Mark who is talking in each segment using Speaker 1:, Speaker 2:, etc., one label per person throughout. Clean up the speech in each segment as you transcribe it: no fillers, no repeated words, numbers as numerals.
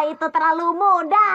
Speaker 1: Itu terlalu mudah.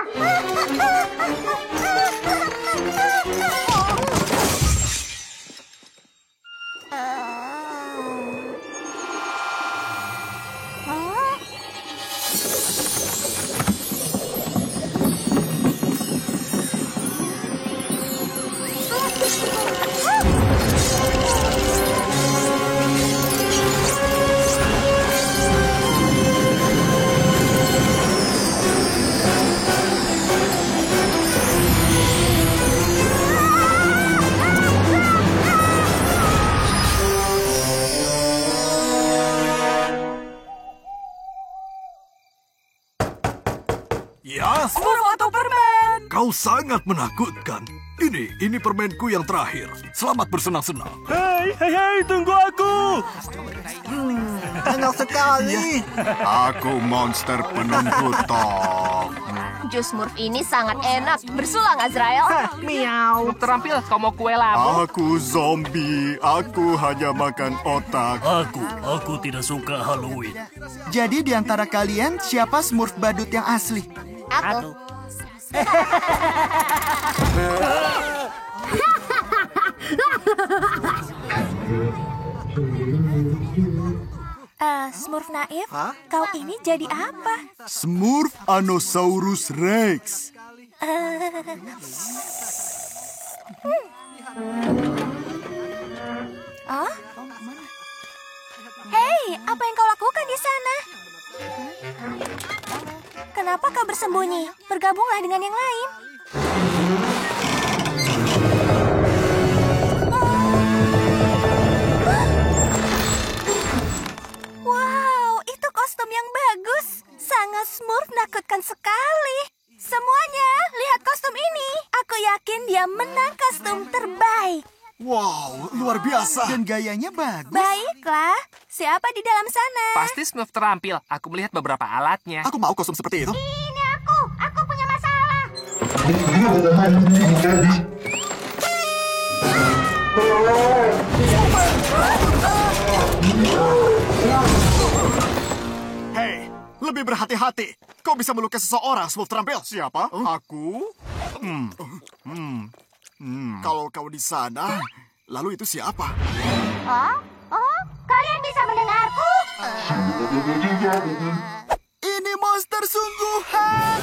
Speaker 2: Ya,
Speaker 3: Smurf atau permen?
Speaker 2: kau sangat menakutkan. Ini permenku yang terakhir. Selamat bersenang-senang.
Speaker 4: Hei, tunggu aku.
Speaker 5: Enak sekali.
Speaker 6: Aku monster penuntut top.
Speaker 1: Jus Smurf ini sangat enak. Bersulang, Azrael.
Speaker 5: Miau.
Speaker 3: Terampil, kau mau kue lampu?
Speaker 6: Aku zombie. Aku hanya makan otak.
Speaker 4: Aku tidak suka Halloween.
Speaker 5: Jadi di antara kalian siapa Smurf badut yang asli?
Speaker 1: Aku. Smurf Naif, kau ini jadi apa?
Speaker 6: Smurf Anosaurus Rex.
Speaker 1: Oh? Hei, apa yang kau lakukan di sana? Kenapa kau bersembunyi? Bergabunglah dengan yang lain. Wow, itu kostum yang bagus. Sangat Smurf menakutkan sekali. Semuanya, lihat kostum ini. Aku yakin dia menang kostum terbaik.
Speaker 6: Wow, luar biasa.
Speaker 5: Dan gayanya bagus.
Speaker 1: Baiklah, siapa di dalam sana?
Speaker 3: Pasti Smurf terampil. Aku melihat beberapa alatnya.
Speaker 6: Aku mau kostum seperti itu.
Speaker 1: Ini aku punya masalah.
Speaker 6: Hei, lebih berhati-hati. Kau bisa melukai seseorang, Smurf terampil. Siapa? Aku? Kalau kau di sana, lalu itu siapa?
Speaker 1: Oh, kalian bisa mendengarku?
Speaker 5: Ini monster sungguhan.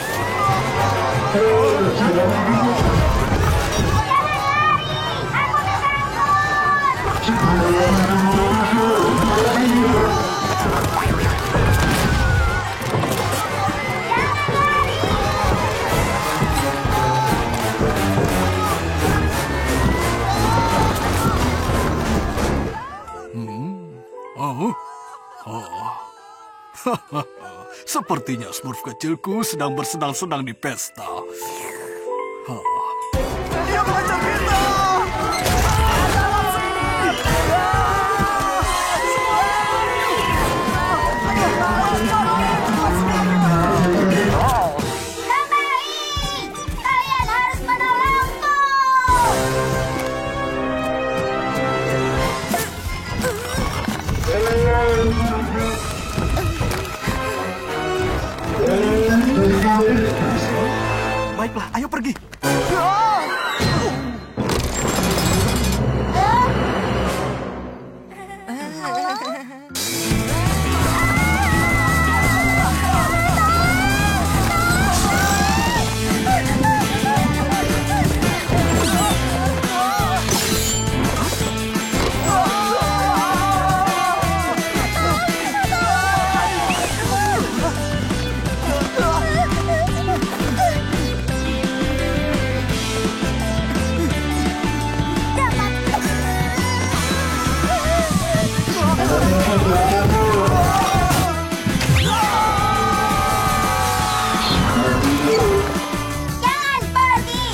Speaker 2: Sepertinya Smurf kecilku sedang bersenang-senang di pesta.
Speaker 5: Dia mengejar kita.
Speaker 1: Kembali! Kalian harus menolongku!
Speaker 5: Baiklah, ayo pergi.
Speaker 1: Jangan pergi!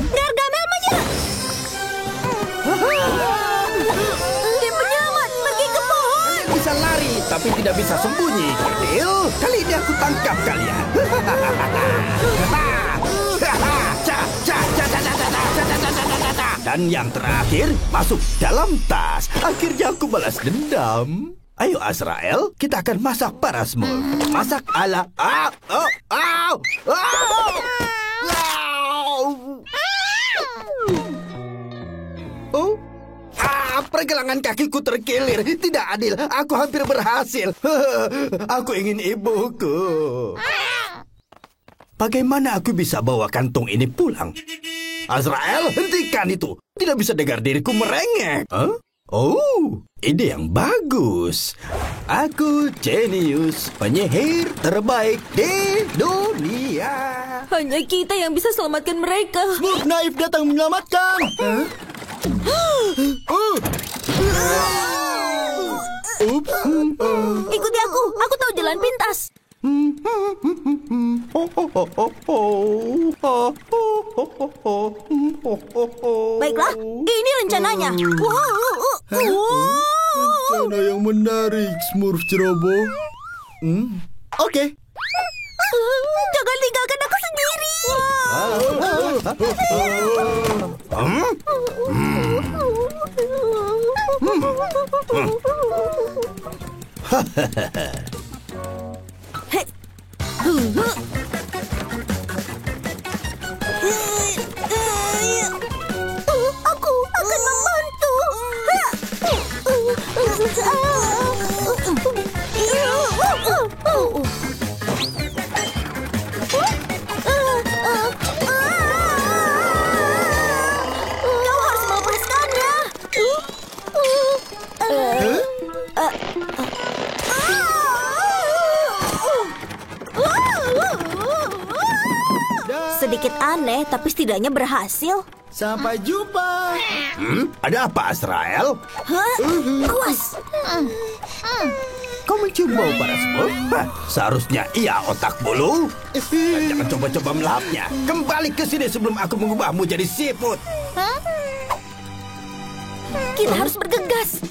Speaker 1: Gargamel menyerang!
Speaker 7: bisa sembunyi, kerdil. Kali ini aku tangkap kalian. Dan yang terakhir, masuk dalam tas. Akhirnya aku balas dendam. Ayo Azrael, kita akan masak para Smurf. Masak ala... Pergelangan kakiku terkilir. Tidak adil. Aku hampir berhasil. Aku ingin ibuku. Bagaimana aku bisa bawa kantung ini pulang? Azrael, hentikan itu. Tidak bisa dengar diriku merengek. Oh, ide yang bagus. Aku jenius, penyihir terbaik di dunia.
Speaker 1: Hanya kita yang bisa selamatkan mereka.
Speaker 5: Smurf naif datang menyelamatkan.
Speaker 1: Ikuti aku tahu jalan pintas. Baiklah, ini rencananya.
Speaker 5: Rencana yang menarik, Smurf Ceroboh. Oke.
Speaker 1: Jangan tinggalkan aku sendiri. Aku akan membantu. Kau harus melepaskannya. Sedikit aneh, tapi setidaknya berhasil.
Speaker 5: Sampai jumpa.
Speaker 7: Ada apa, Azrael?
Speaker 1: Awas.
Speaker 7: Kau mencium bau para Smurf? Seharusnya ia otak bulu. Jangan coba-coba melahapnya. Kembali ke sini sebelum aku mengubahmu jadi siput.
Speaker 1: Kita harus bergegas.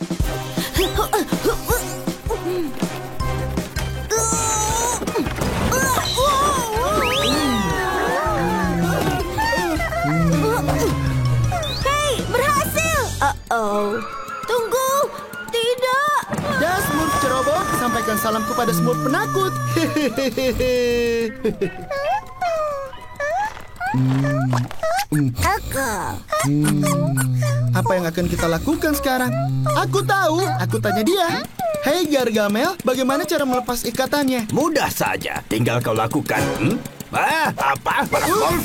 Speaker 1: Hei, berhasil. Tunggu. Tidak.
Speaker 5: Ya, Smurf Ceroboh, sampaikan salam kepada Smurf penakut. Apa yang akan kita lakukan sekarang? Aku tahu, aku tanya dia. Hei Gargamel, bagaimana cara melepas ikatannya?
Speaker 7: Mudah saja, tinggal kau lakukan. Apa? Para Smurf?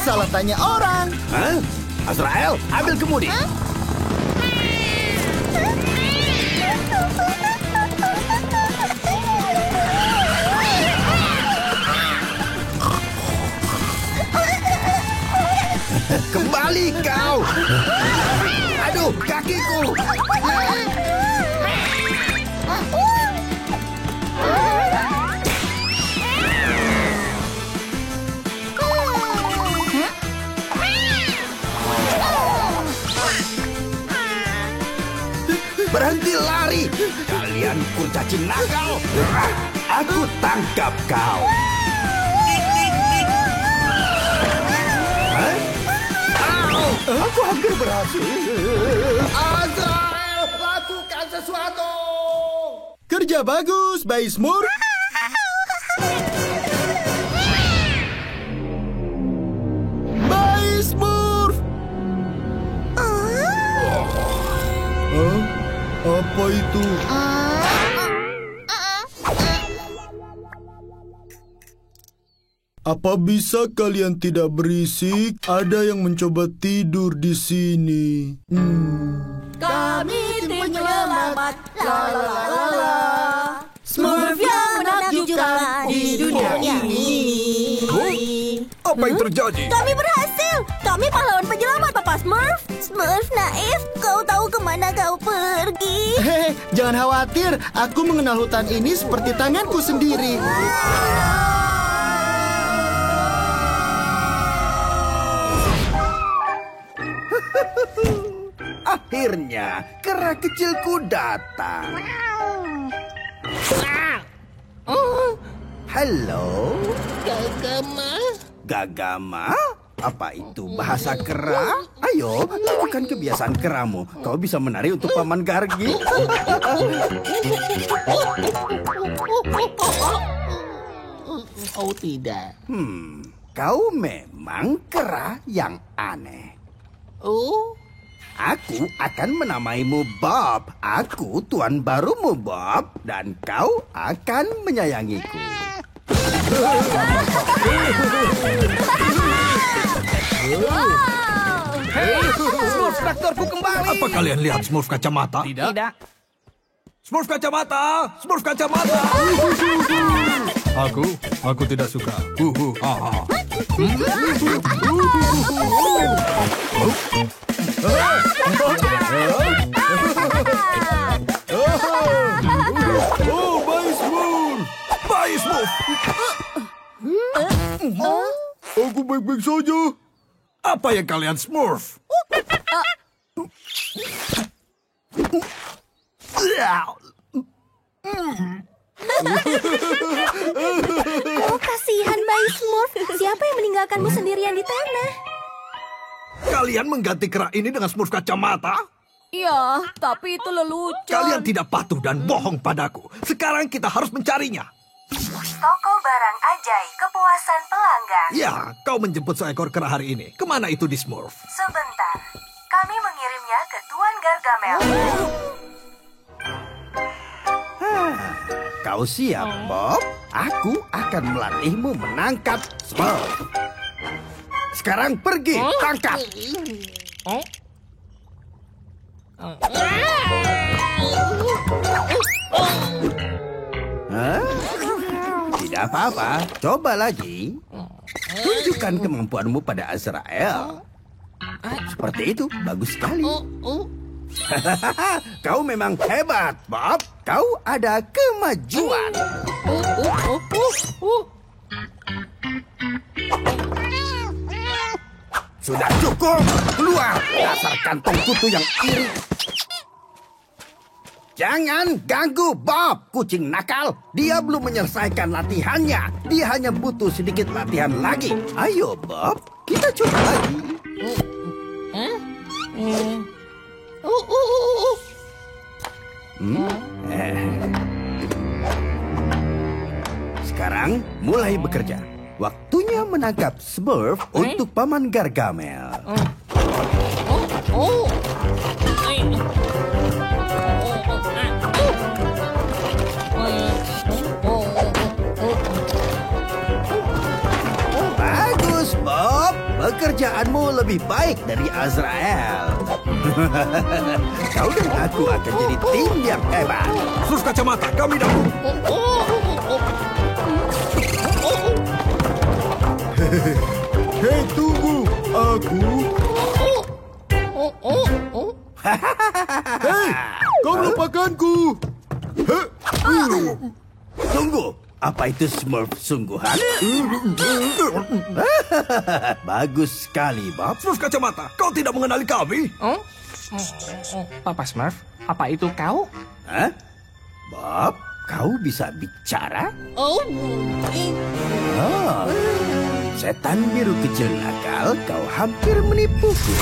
Speaker 5: Salah tanya orang.
Speaker 7: Azrael, ambil kemudi. Kembali kau. Aduh, kakiku. Berhenti lari. Kalian kurcaci nakal. Aku tangkap kau. Aku hampir berhasil. Azrael, lakukan sesuatu.
Speaker 5: Kerja bagus, Bayi Smurf. Bayi Smurf. Apa itu? Apa bisa kalian tidak berisik? Ada yang mencoba tidur di sini.
Speaker 1: Kami tim penyelamat. La la la la la. Smurf yang menakjubkan di dunia ini.
Speaker 2: Apa yang terjadi?
Speaker 1: Kami berhasil. Kami pahlawan penyelamat, Papa Smurf. Smurf naif, kau tahu kemana kau pergi?
Speaker 5: Hehe, jangan khawatir. Aku mengenal hutan ini seperti tanganku sendiri.
Speaker 7: Akhirnya, kera kecilku datang. Halo? Gagama? Apa itu bahasa kera? Ayo, lakukan kebiasaan keramu. Kau bisa menari untuk Paman Gargi.
Speaker 8: Oh tidak.
Speaker 7: Kau memang kera yang aneh.
Speaker 8: Oh,
Speaker 7: Aku akan menamaimu Bob. Aku tuan barumu Bob. Dan kau akan menyayangiku.
Speaker 3: Smurf traktorku kembali.
Speaker 2: Apa kalian lihat Smurf kacamata?
Speaker 3: Tidak.
Speaker 2: Smurf kacamata! Smurf kacamata! Aku tidak suka. Oh, baik Smurf! Baik Smurf! Aku baik-baik saja. Apa yang kalian Smurf?
Speaker 1: Oh, kasihan bayi Smurf. Siapa yang meninggalkanmu sendirian di tanah?
Speaker 2: Kalian mengganti kera ini dengan Smurf kacamata?
Speaker 1: Ya, tapi itu lelucon.
Speaker 2: Kalian tidak patuh dan bohong padaku. Sekarang kita harus mencarinya.
Speaker 9: Toko barang ajaib kepuasan pelanggan.
Speaker 2: Ya, kau menjemput seekor kera hari ini. Kemana itu di Smurf?
Speaker 9: Sebentar, kami mengirimnya ke Tuan Gargamel.
Speaker 7: Kau siap, Bob? Aku akan melatihmu menangkap Smurf. Sekarang pergi, tangkap. Hah? Tidak apa-apa, coba lagi. Tunjukkan kemampuanmu pada Azrael. Seperti itu, bagus sekali. Kau memang hebat, Bob. Kau ada kemajuan. Sudah cukup. Keluar, dasar kantong kutu yang iri. Jangan ganggu Bob, kucing nakal. Dia belum menyelesaikan latihannya. Dia hanya butuh sedikit latihan lagi. Ayo, Bob, kita coba lagi. Sekarang mulai bekerja. Waktunya menangkap Smurf untuk Paman Gargamel. Bagus, Bob. Pekerjaanmu lebih baik dari Azrael. Kau dan aku akan jadi tim yang hebat.
Speaker 2: Smurf kacamata, kami dahulu. Hei, tunggu. Hei, kau melupakanku.
Speaker 7: Tunggu, apa itu Smurf sungguhan? Bagus sekali, Bob.
Speaker 2: Smurf kacamata, kau tidak mengenali kami?
Speaker 3: Papa Smurf, apa itu kau?
Speaker 7: Hah? Bob, kau bisa bicara? Setan biru kecil nakal, kau hampir menipuku.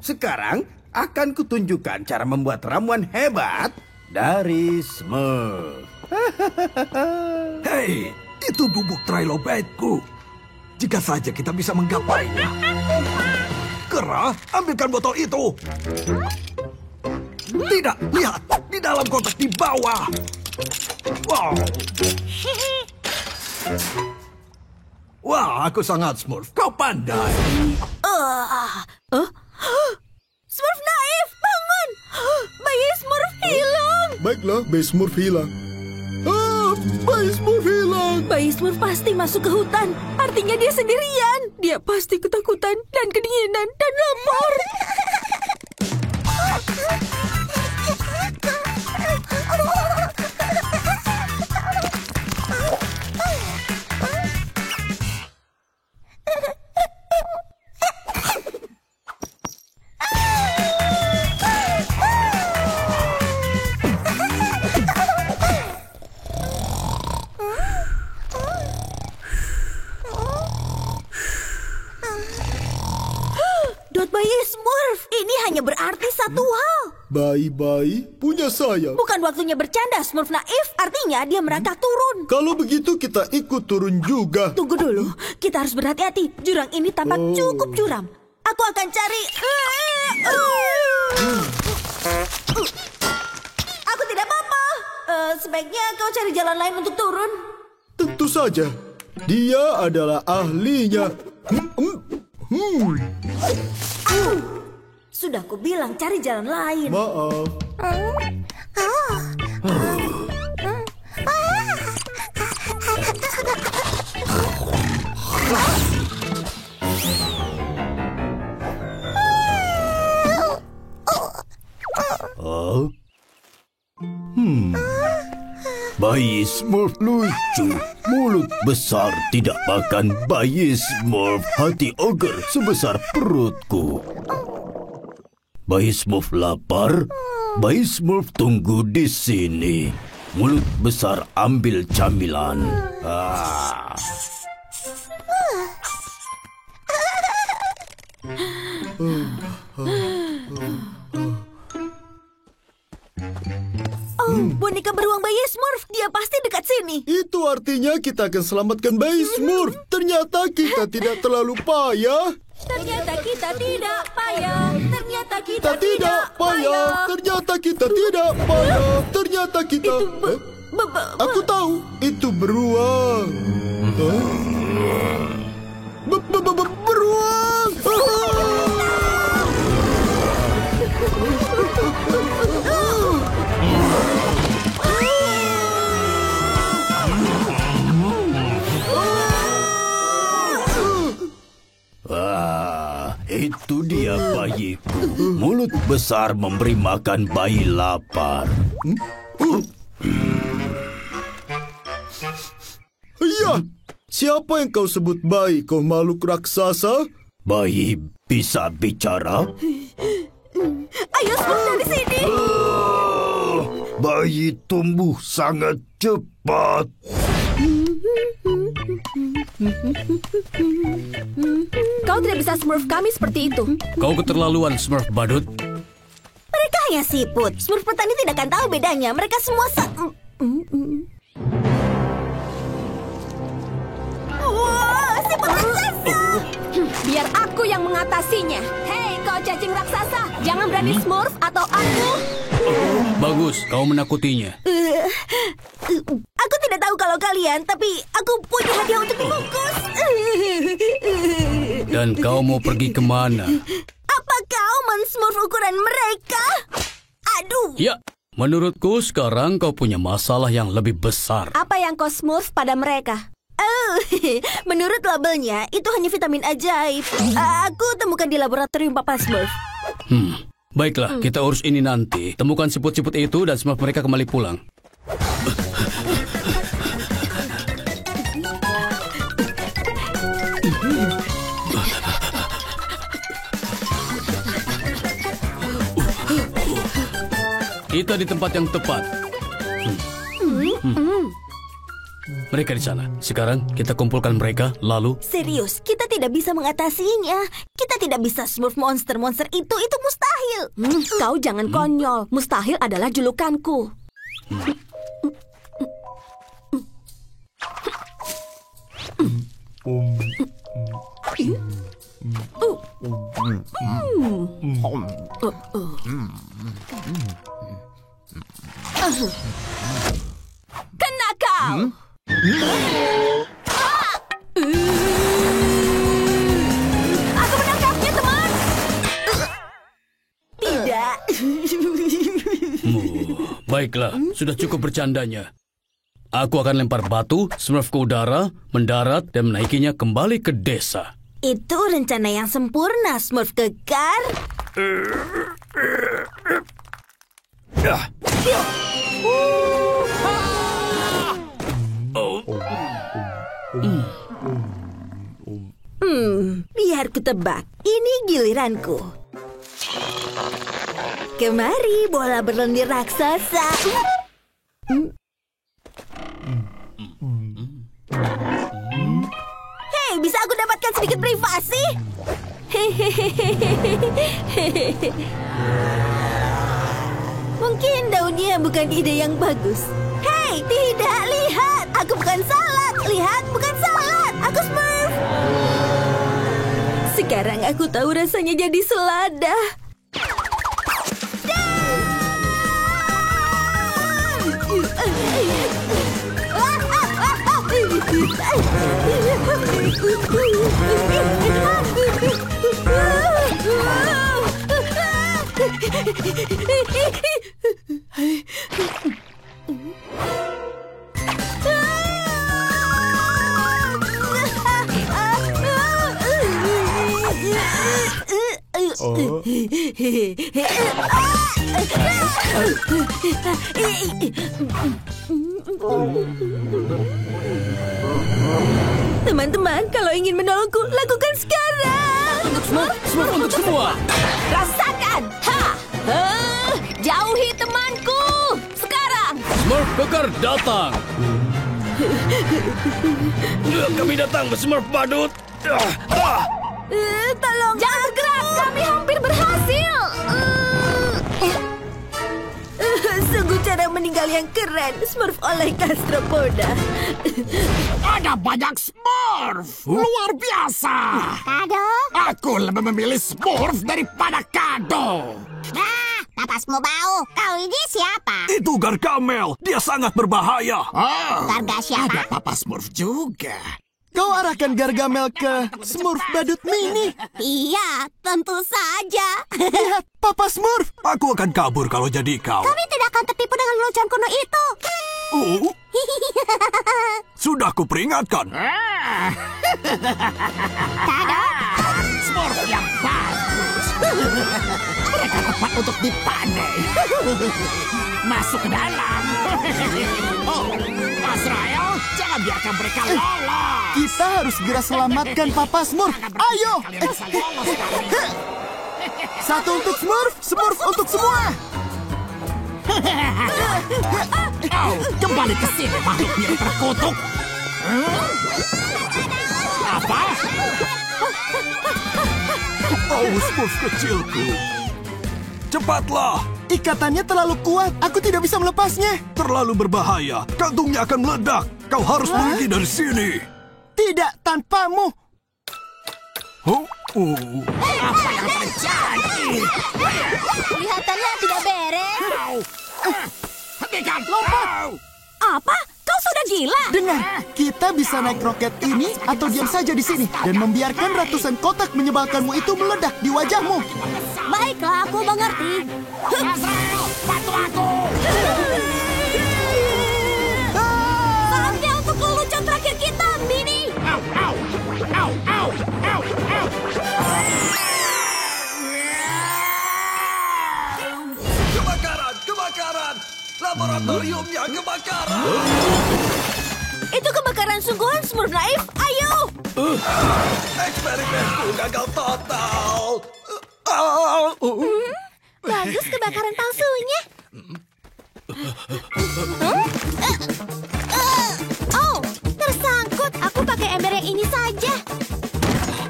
Speaker 7: Sekarang akan kutunjukkan cara membuat ramuan hebat dari Smurf.
Speaker 2: Hei, itu bubuk trilobiteku. Jika saja kita bisa menggapainya. Kera, ambilkan botol itu. Tidak, lihat. Di dalam kotak di bawah. Wow. Wah, aku sangat Smurf. Kau pandai.
Speaker 1: Smurf naif, bangun! Bayi Smurf hilang.
Speaker 5: Baiklah, bayi Smurf hilang. Bayi Smurf hilang.
Speaker 1: Bayi Smurf pasti masuk ke hutan. Artinya dia sendirian. Dia pasti ketakutan dan kedinginan dan lapar. Ini hanya berarti satu hal.
Speaker 5: Bayi-bayi punya sayap.
Speaker 1: Bukan waktunya bercanda, Smurf naif. Artinya dia merangkak turun.
Speaker 5: Kalau begitu kita ikut turun juga.
Speaker 1: Tunggu dulu, kita harus berhati-hati. Jurang ini tampak cukup curam. Aku akan cari... Aku tidak apa-apa. Sebaiknya kau cari jalan lain untuk turun.
Speaker 5: Tentu saja. Dia adalah ahlinya.
Speaker 1: Sudah ku bilang cari jalan lain.
Speaker 5: Maaf.
Speaker 7: Bayi Smurf lucu, mulut besar tidak makan. Bayi Smurf hati ogre sebesar perutku. Bayi Smurf lapar. Bayi Smurf tunggu di sini. Mulut besar ambil camilan.
Speaker 1: Boneka beruang bayi Smurf, dia pasti dekat sini.
Speaker 5: Itu artinya kita akan selamatkan bayi Smurf. Ternyata kita tidak terlalu payah.
Speaker 1: Ternyata kita tidak payah. Ternyata kita
Speaker 5: tidak payah. Ternyata kita tidak payah. Ternyata kita... Aku tahu, itu beruang. Beruang.
Speaker 7: Itu dia bayiku. Mulut besar memberi makan bayi lapar.
Speaker 5: Iya, siapa yang kau sebut bayi, kau makhluk raksasa?
Speaker 7: Bayi bisa bicara?
Speaker 1: Ayo Smurf dari sini.
Speaker 7: Bayi tumbuh sangat cepat.
Speaker 1: Kau tidak bisa Smurf kami seperti itu.
Speaker 4: Kau keterlaluan, Smurf badut.
Speaker 1: Mereka hanya siput. Smurf petani tidak akan tahu bedanya. Mereka semua siput raksasa. Biar aku yang mengatasinya. Hei, kau cacing raksasa. Jangan berani Smurf atau aku.
Speaker 4: Bagus, kau menakutinya.
Speaker 1: Aku tidak tahu kalau kalian, tapi aku punya hadiah untuk dibungkus.
Speaker 4: Dan kau mau pergi kemana?
Speaker 1: Apa kau men-Smurf ukuran mereka? Aduh.
Speaker 4: Ya, menurutku sekarang kau punya masalah yang lebih besar.
Speaker 1: Apa yang kau Smurf pada mereka? Menurut labelnya, itu hanya vitamin ajaib. Aku temukan di laboratorium Papa Smurf.
Speaker 4: Baiklah, kita urus ini nanti. Temukan siput-siput itu dan Smurf mereka kembali pulang. Kita di tempat yang tepat. Mereka di sana. Sekarang kita kumpulkan mereka, lalu...
Speaker 1: Serius, kita tidak bisa mengatasinya. Kita tidak bisa Smurf monster-monster itu mustahil. Kau jangan konyol. Mustahil adalah julukanku. Kena kau! Aku menangkapnya, teman! Tidak.
Speaker 4: Baiklah, sudah cukup bercandanya. Aku akan lempar batu, Smurf ke udara, mendarat, dan menaikinya kembali ke desa.
Speaker 1: Itu rencana yang sempurna, Smurf kekar. Biar ku tebak. Ini giliranku. Kemari, bola berlendir raksasa. Hei, bisa aku dapatkan sedikit privasi? Mungkin daunnya bukan ide yang bagus. Hei, tidak, lihat. Aku bukan salad. Lihat, bukan salad. Aku Smurf. Sekarang aku tahu rasanya jadi selada. Teman-teman, kalau ingin menolongku, lakukan sekarang.
Speaker 4: Smurf untuk semua.
Speaker 1: Rasakan. Jauhi temanku. Sekarang.
Speaker 4: Smurf Kekar datang. Kami datang, Smurf Badut.
Speaker 1: Tolong. Jangan gerak, kami hampir berhasil. Sungguh cara meninggal yang keren. Smurf oleh gastropoda.
Speaker 6: Ada banyak Smurf. Luar biasa.
Speaker 1: Kado?
Speaker 6: Aku lebih memilih Smurf daripada Kado.
Speaker 1: Papas mau bau. Kau ini siapa?
Speaker 2: Itu Gargamel. Dia sangat berbahaya.
Speaker 1: Garga siapa?
Speaker 6: Ada Papa Smurf juga.
Speaker 5: Kau arahkan Gargamel ke Smurf Badut Mini.
Speaker 1: Iya, tentu saja.
Speaker 5: Lihat, Papa Smurf.
Speaker 2: Aku akan kabur kalau jadi kau.
Speaker 1: Kami tidak akan tertipu dengan lelucon kuno itu.
Speaker 2: Sudah kuperingatkan.
Speaker 1: Kado?
Speaker 6: Smurf yang bagus. Mereka tepat untuk dipanen. Masuk ke dalam. Azrael, jangan biarkan mereka lolos.
Speaker 5: Kita harus segera selamatkan Papa Smurf. Ayo.
Speaker 6: Kalian bisa lolos kali.
Speaker 5: Satu untuk Smurf, Smurf untuk semua.
Speaker 6: Kembali ke sini, makhluk biru terkutuk. Apa?
Speaker 2: Smurf kecilku. Cepatlah.
Speaker 5: Ikatannya terlalu kuat. Aku tidak bisa melepasnya.
Speaker 2: Terlalu berbahaya. Kantungnya akan meledak. Kau harus pergi dari sini.
Speaker 5: Tidak tanpamu.
Speaker 6: Apa yang terjadi?
Speaker 1: Kelihatannya tidak beres.
Speaker 6: Hentikan!
Speaker 1: Apa? Kau sudah gila?
Speaker 5: Dengar, kita bisa naik roket ini atau diam saja di sini dan membiarkan ratusan kotak menyebalkanmu itu meledak di wajahmu.
Speaker 1: Baiklah, aku mengerti.
Speaker 6: Azrael, bantu aku!
Speaker 1: Saatnya untuk lelucon terakhir kita, Mini.
Speaker 6: Au, au, au, au, au, au.
Speaker 2: Kebakaran, kebakaran. Laboratoriumnya kebakaran.
Speaker 1: Itu kebakaran sungguhan, Smurf naif. Ayo.
Speaker 2: Eksperimenku gagal total.
Speaker 1: Bagus kebakaran palsunya. Oh, tersangkut. Aku pakai ember yang ini saja.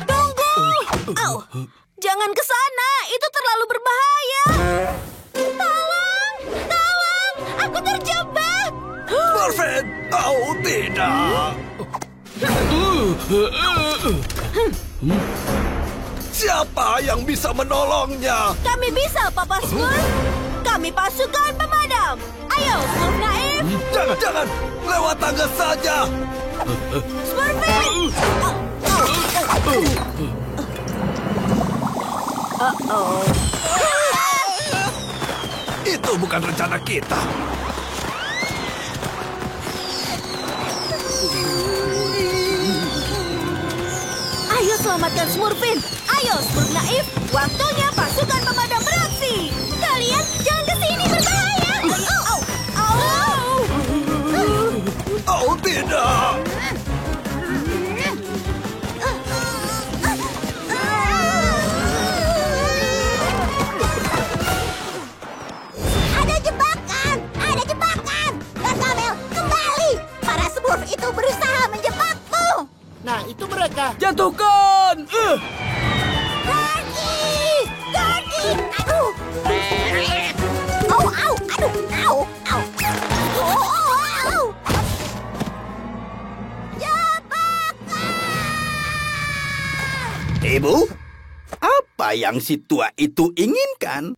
Speaker 1: Tunggu. Oh, jangan ke sana. Itu terlalu berbahaya. Tolong, tolong. Aku terjebak.
Speaker 2: Morphin, tidak. Siapa yang bisa menolongnya?
Speaker 1: Kami bisa, Papa Smurf. Kami pasukan pemadam. Ayo, Smurf naif.
Speaker 2: Jangan, lewat tangga saja.
Speaker 1: Smurfin.
Speaker 2: Itu bukan rencana kita.
Speaker 1: Ayo selamatkan Smurfin. Ayo, Smurf naif. Waktunya pasukan pemadam beraksi. Kalian jangan ke sini, berbahaya.
Speaker 2: Oh, tidak.
Speaker 1: Ada jebakan. Ada jebakan. Gargamel, kembali. Para Smurf itu berusaha menjebakmu.
Speaker 5: Nah, itu mereka.
Speaker 4: Jatuhkan!
Speaker 1: Ah!
Speaker 7: Ibu, apa yang si tua itu inginkan?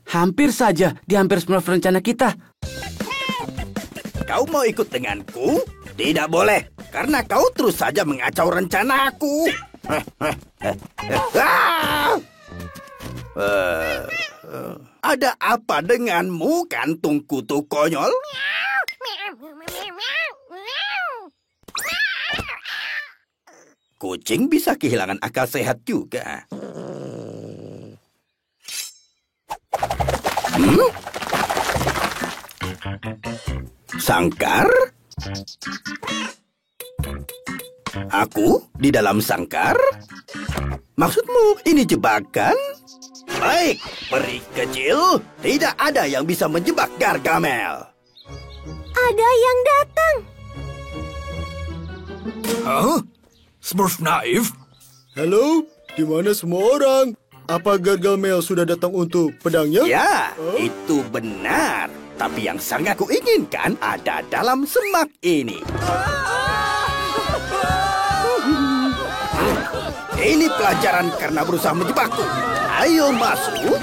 Speaker 4: Hampir saja di hampir Smurf rencana kita.
Speaker 7: Kau mau ikut denganku? Tidak boleh, karena kau terus saja mengacau rencanaku. Ada apa denganmu, kantung kutu konyol? Kucing bisa kehilangan akal sehat juga. Sangkar? Aku di dalam sangkar? Maksudmu ini jebakan? Baik, peri kecil. Tidak ada yang bisa menjebak Gargamel.
Speaker 1: Ada yang datang.
Speaker 2: Hah? Smurf naif?
Speaker 5: Halo, di mana semua orang? Apa Gargamel sudah datang untuk pedangnya?
Speaker 7: Ya, itu benar. Tapi yang sangat kuinginkan ada dalam semak ini. Ini pelajaran karena berusaha menjebakku. Ayo masuk.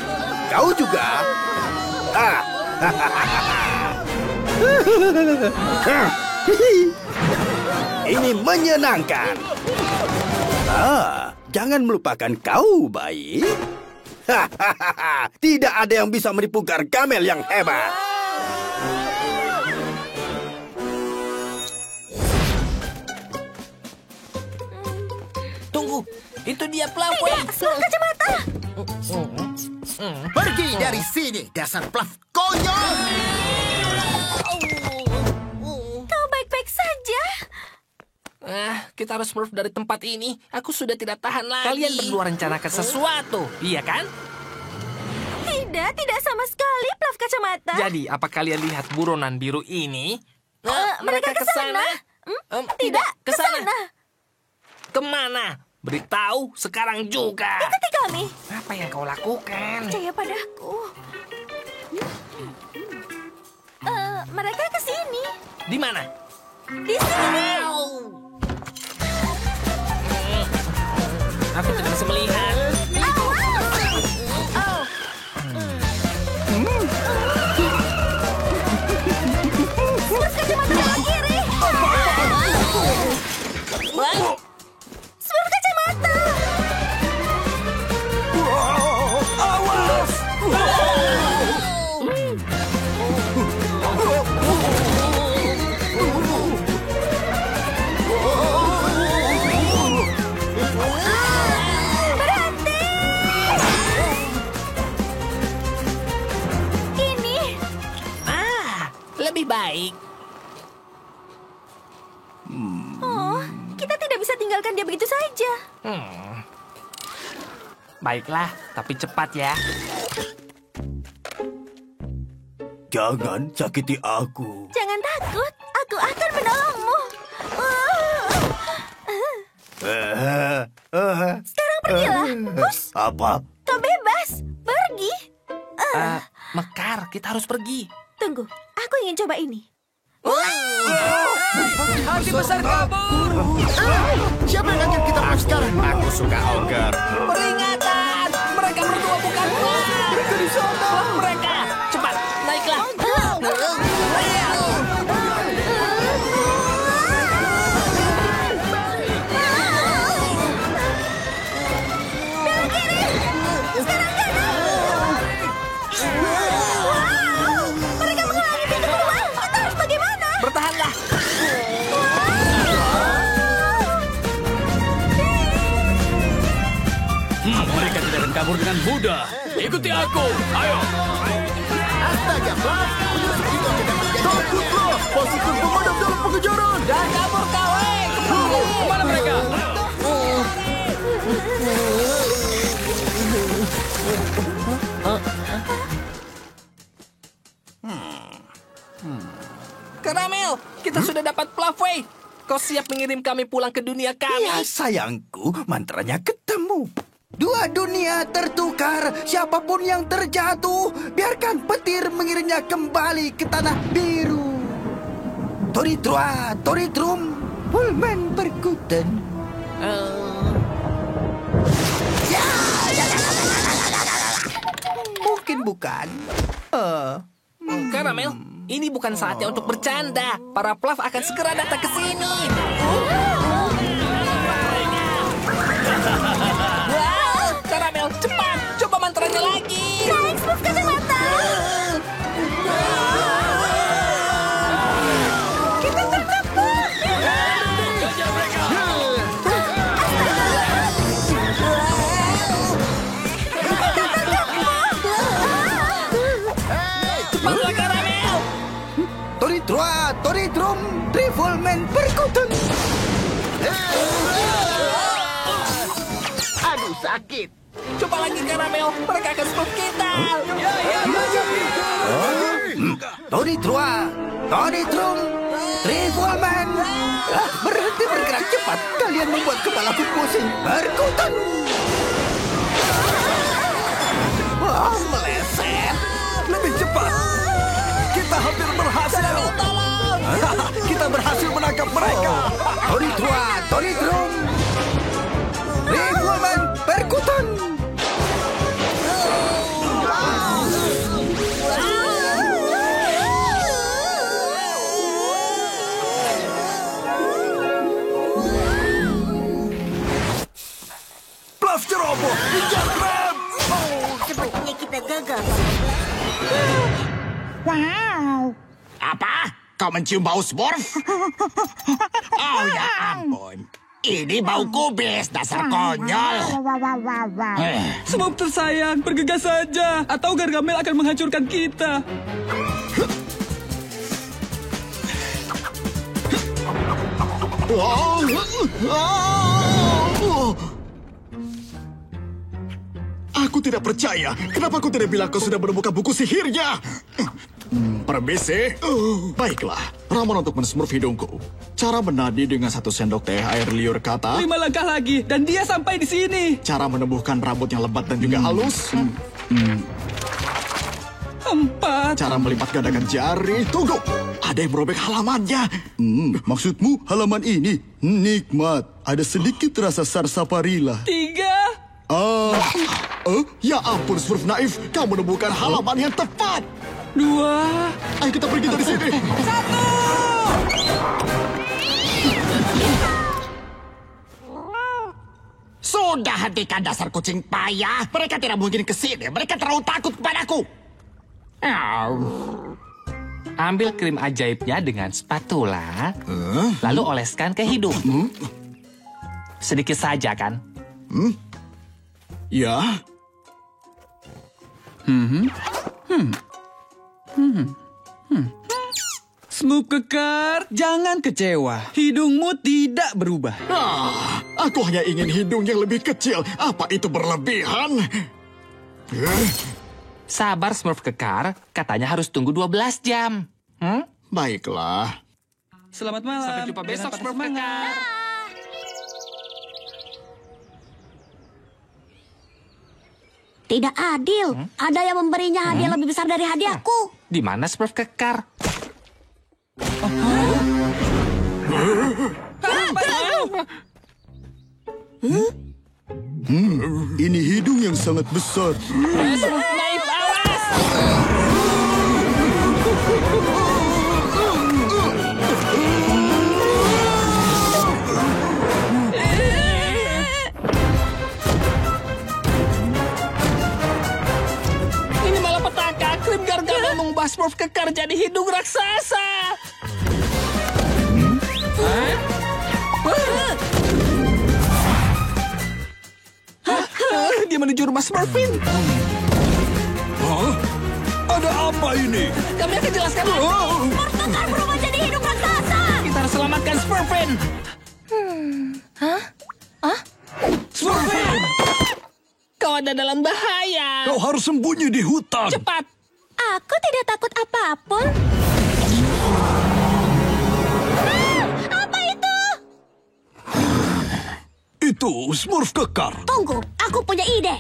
Speaker 7: Kau juga. Ini menyenangkan. Jangan melupakan kau, bayi. Tidak ada yang bisa menipu Gargamel yang hebat.
Speaker 8: Tunggu, itu dia Fluffy.
Speaker 1: Smurf kacamata.
Speaker 6: Pergi dari sini, dasar Fluff konyol!
Speaker 1: Kau baik-baik saja.
Speaker 3: Kita harus Smurf dari tempat ini. Aku sudah tidak tahan lagi. Kalian berdua rencanakan sesuatu, iya kan?
Speaker 1: Tidak sama sekali, Fluff kacamata.
Speaker 3: Jadi, apa kalian lihat buronan biru ini?
Speaker 1: Mereka ke sana. Tidak, ke sana.
Speaker 3: Kemana? Beritahu sekarang juga.
Speaker 1: Ikuti kami.
Speaker 3: Apa yang kau lakukan?
Speaker 1: Percaya padaku. Mereka ke sini.
Speaker 3: Di mana?
Speaker 1: Di sini.
Speaker 3: Aku tidak bisa melihat.
Speaker 1: Smurf kacamata belok kiri. Smurf kacamata. Berhenti. Ini.
Speaker 3: Lebih baik.
Speaker 1: Oh, kita tidak bisa tinggalkan dia begitu saja.
Speaker 3: Baiklah, tapi cepat ya.
Speaker 7: Jangan sakiti aku.
Speaker 1: Jangan takut, aku akan menolongmu. Sekarang pergilah. Hus,
Speaker 7: Apa?
Speaker 1: kau bebas. Pergi.
Speaker 3: Mekar, kita harus pergi.
Speaker 1: Tunggu, aku ingin coba ini.
Speaker 3: Hati besar kabur.
Speaker 6: Siapa yang akan kita bunuh sekarang?
Speaker 7: Aku suka ogre.
Speaker 3: Peringatan! Mereka berdua bukan gua. Mereka di sana. Mereka. Cepat, naiklah.
Speaker 1: Mereka menghalangi pintu keluar. Kita harus bagaimana?
Speaker 3: Bertahanlah.
Speaker 4: Mereka tidak akan kabur dengan mudah. Ikuti aku. Ayo.
Speaker 6: Astaga, Fluff! Takutlah! Pasukan pemadam dalam pengejaran!
Speaker 3: Dan kabur kau,
Speaker 4: Kemana mereka?
Speaker 3: Karamel, kita sudah dapat Fluffy. Kau siap mengirim kami pulang ke dunia kami?
Speaker 7: Ya sayangku, mantranya ketemu. Dua dunia tertukar, siapapun yang terjatuh, biarkan petir mengirimnya kembali ke tanah biru. Toritrua, Toritrum, Pullman Perkuten. Mungkin bukan.
Speaker 3: Karamel, ini bukan saatnya untuk bercanda. Para Fluff akan segera datang ke sini. Wow, Karamel, cepat. Coba mantranya lagi.
Speaker 1: Naik Smurf kacamata. Kita tertangkap.
Speaker 3: Cepatlah, Karamel.
Speaker 7: Toritrua, Toritrum, Trivolmen Perkuten.
Speaker 8: Aduh, sakit.
Speaker 3: Coba lagi, Karamel. Mereka akan Smurf kita.
Speaker 7: Toritrua, Toritrum, Trivolmen. Berhenti bergerak cepat. Kalian membuat kepalaku pusing. Perkuten. Wah, meleset.
Speaker 2: Lebih cepat. Kita hampir berhasil. Kita berhasil menangkap mereka.
Speaker 7: Toritrua, Toritrum, Trivolmen Perkuten.
Speaker 2: Bluff ceroboh. Kejar Krab.
Speaker 1: Sepertinya kita gagal.
Speaker 6: Apa? Kau mencium bau Smurf? Oh ya ampun. Ini bau kubis, dasar konyol.
Speaker 10: Smurf tersayang, bergegas saja. Atau Gargamel akan menghancurkan kita.
Speaker 6: Aku tidak percaya. Kenapa kau tidak bilang kau sudah menemukan buku sihirnya? Permisi. Baiklah, ramuan untuk mensmurf hidungku. Cara menadi dengan 1 sendok teh air liur kata.
Speaker 10: 5 langkah lagi, dan dia sampai di sini.
Speaker 6: Cara menumbuhkan rambut yang lebat dan juga halus.
Speaker 10: 4.
Speaker 6: Cara melipat gandakan jari. Tunggu, ada yang merobek halamannya.
Speaker 5: Maksudmu halaman ini? Nikmat. Ada sedikit rasa sarsaparilla.
Speaker 10: 3.
Speaker 6: Ya ampun, Smurf naif. Kau menemukan halaman yang tepat.
Speaker 10: 2.
Speaker 6: Ayo kita pergi dari sini.
Speaker 10: 1.
Speaker 6: Sudah hentikan dasar kucing payah. Mereka tidak mungkin ke sini. Mereka terlalu takut kepadaku.
Speaker 3: Ambil krim ajaibnya dengan spatula, lalu oleskan ke hidung. Sedikit saja, kan?
Speaker 6: Ya.
Speaker 10: Smurf kekar, jangan kecewa. Hidungmu tidak berubah.
Speaker 6: Aku hanya ingin hidung yang lebih kecil. Apa itu berlebihan?
Speaker 3: Sabar, Smurf kekar. Katanya harus tunggu 12 jam.
Speaker 6: Baiklah.
Speaker 10: Selamat malam.
Speaker 3: Sampai jumpa besok, Smurf kekar.
Speaker 1: Tidak adil. Ada yang memberinya hadiah lebih besar dari hadiahku.
Speaker 3: Di mana Smurf kekar?
Speaker 5: Ini hidung yang sangat besar.
Speaker 3: Smurf naif, awas! Ini malah petaka. Krim Gargamel mengubah Smurf kekar jadi hidung raksasa. Dia menuju rumah Smurfin.
Speaker 2: Ada apa ini?
Speaker 3: Kami akan jelaskan lagi.
Speaker 1: Smurf kekar berubah jadi hidung raksasa.
Speaker 3: Kita harus selamatkan Smurfin. Smurfin! Kau ada dalam bahaya.
Speaker 2: Kau harus sembunyi di hutan.
Speaker 3: Cepat.
Speaker 1: Aku tidak takut apapun. Apa itu?
Speaker 2: Itu Smurf kekar.
Speaker 1: Tunggu, aku punya ide.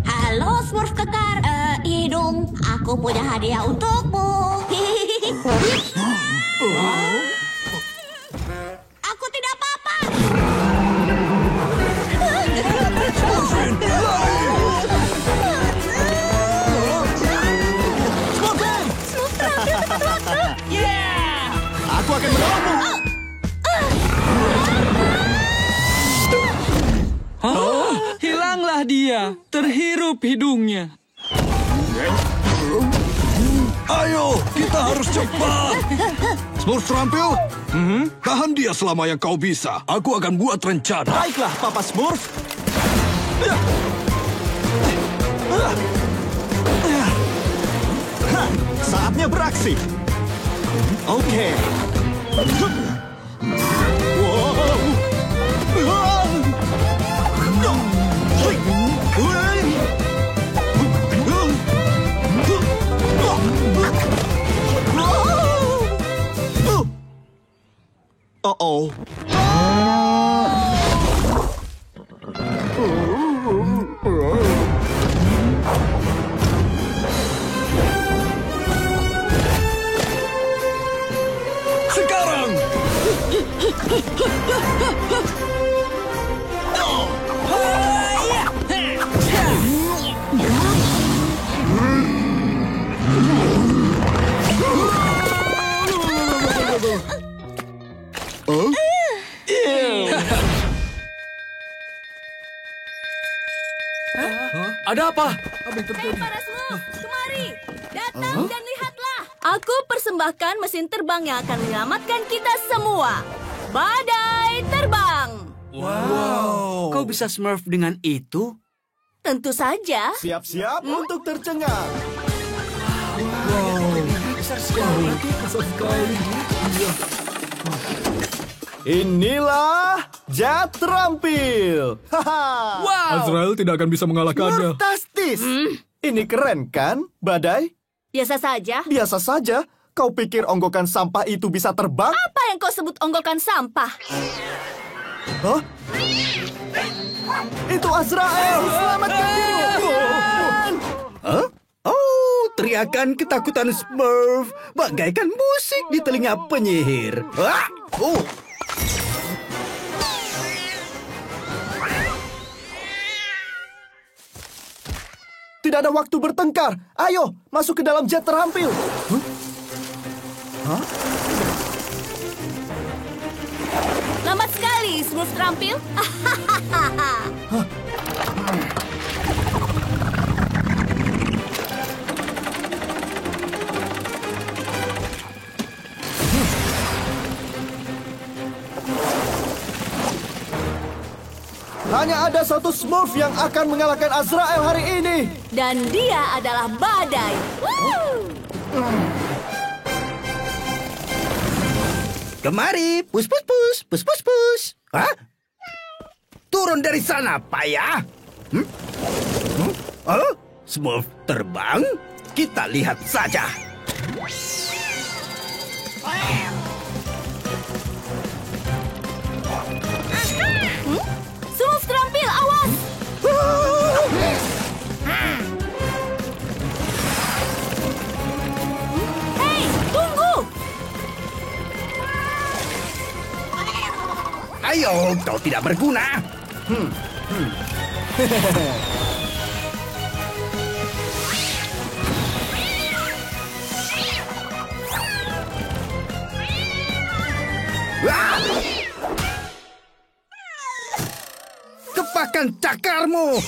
Speaker 1: Halo Smurf kekar, hidung. Aku punya hadiah untukmu. Hihihi. Aku tidak apa-apa.
Speaker 6: Aku akan menolongmu.
Speaker 10: Hilanglah dia. Terhirup hidungnya.
Speaker 2: Ayo, kita harus cepat. Smurf terampil, tahan dia selama yang kau bisa. Aku akan buat rencana.
Speaker 6: Baiklah, Papa Smurf. Saatnya beraksi. Oke. Uh-oh.
Speaker 2: Sekarang.
Speaker 4: Ada apa?
Speaker 1: Hei para Smurf, kemari. Datang dan lihatlah. Aku persembahkan mesin terbang yang akan menyelamatkan kita semua. Badai terbang.
Speaker 4: Wow. Kau bisa Smurf dengan itu?
Speaker 1: Tentu saja.
Speaker 5: Siap-siap untuk tercengang. Inilah jet terampil.
Speaker 2: Azrael tidak akan bisa mengalahkannya.
Speaker 5: Fantastis. Ini keren kan, Badai?
Speaker 1: Biasa saja.
Speaker 5: Biasa saja. Kau pikir onggokan sampah itu bisa terbang?
Speaker 1: Apa yang kau sebut onggokan sampah?
Speaker 5: Hah? Itu Azrael! Selamatkan diriku!
Speaker 7: Hah? Oh, teriakan ketakutan Smurf bagaikan musik di telinga penyihir. Ah! Oh.
Speaker 5: Tidak ada waktu bertengkar. Ayo, masuk ke dalam jet terampil. Hah?
Speaker 1: Lambat sekali, Smurf terampil.
Speaker 5: Hanya ada satu Smurf yang akan mengalahkan Azrael hari ini.
Speaker 1: Dan dia adalah Badai. Woo!
Speaker 7: Kemari, pus. Hah? Turun dari sana, payah. Smurf terbang? Kita lihat saja.
Speaker 1: Smurf terampil, awas! Hei, tunggu!
Speaker 7: Ayo, kau tidak berguna. Kepakan cakarmu.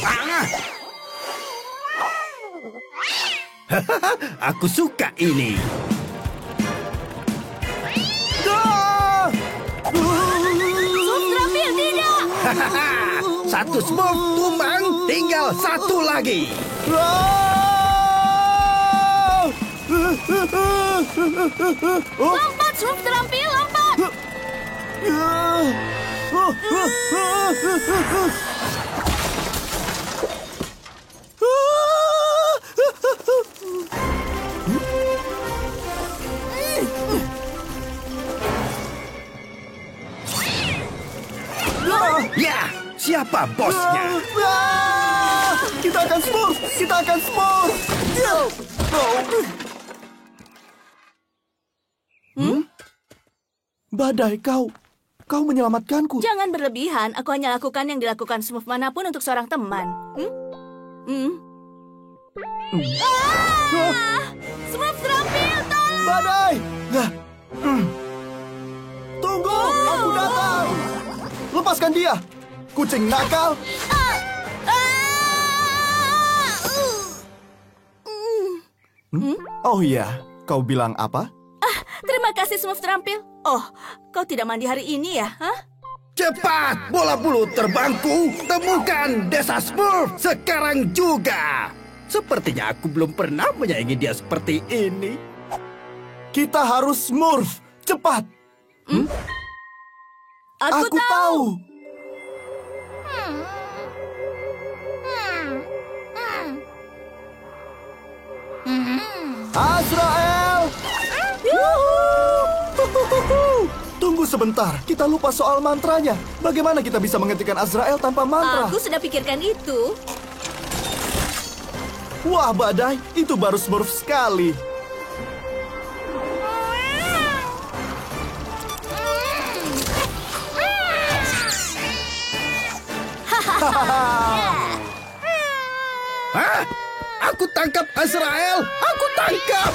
Speaker 7: Aku suka ini.
Speaker 1: Smurf terampil, tidak!
Speaker 7: Satu Smurf tumbang, tinggal satu lagi.
Speaker 1: Lompat, Smurf terampil, lompat!
Speaker 7: Ya, siapa bosnya?
Speaker 5: Kita akan Smurf! Kita akan Smurf! Badai, kau menyelamatkanku.
Speaker 1: Jangan berlebihan, aku hanya lakukan yang dilakukan Smurf manapun untuk seorang teman. Smurf terampil, tolong!
Speaker 5: Badai! Tunggu, aku datang! Lepaskan dia, kucing nakal! Oh iya, kau bilang apa?
Speaker 1: Terima kasih Smurf terampil. Oh, kau tidak mandi hari ini ya? Hah?
Speaker 7: Cepat, bola bulu terbangku, temukan desa Smurf sekarang juga. Sepertinya aku belum pernah menyayangi dia seperti ini.
Speaker 5: Kita harus Smurf, cepat!
Speaker 1: Aku tahu.
Speaker 5: Azrael! Tunggu sebentar, kita lupa soal mantranya. Bagaimana kita bisa menghentikan Azrael tanpa mantra?
Speaker 1: Aku sudah pikirkan itu.
Speaker 5: Wah, Badai, itu baru Smurf sekali.
Speaker 7: Hah? Aku tangkap Azrael! Aku tangkap!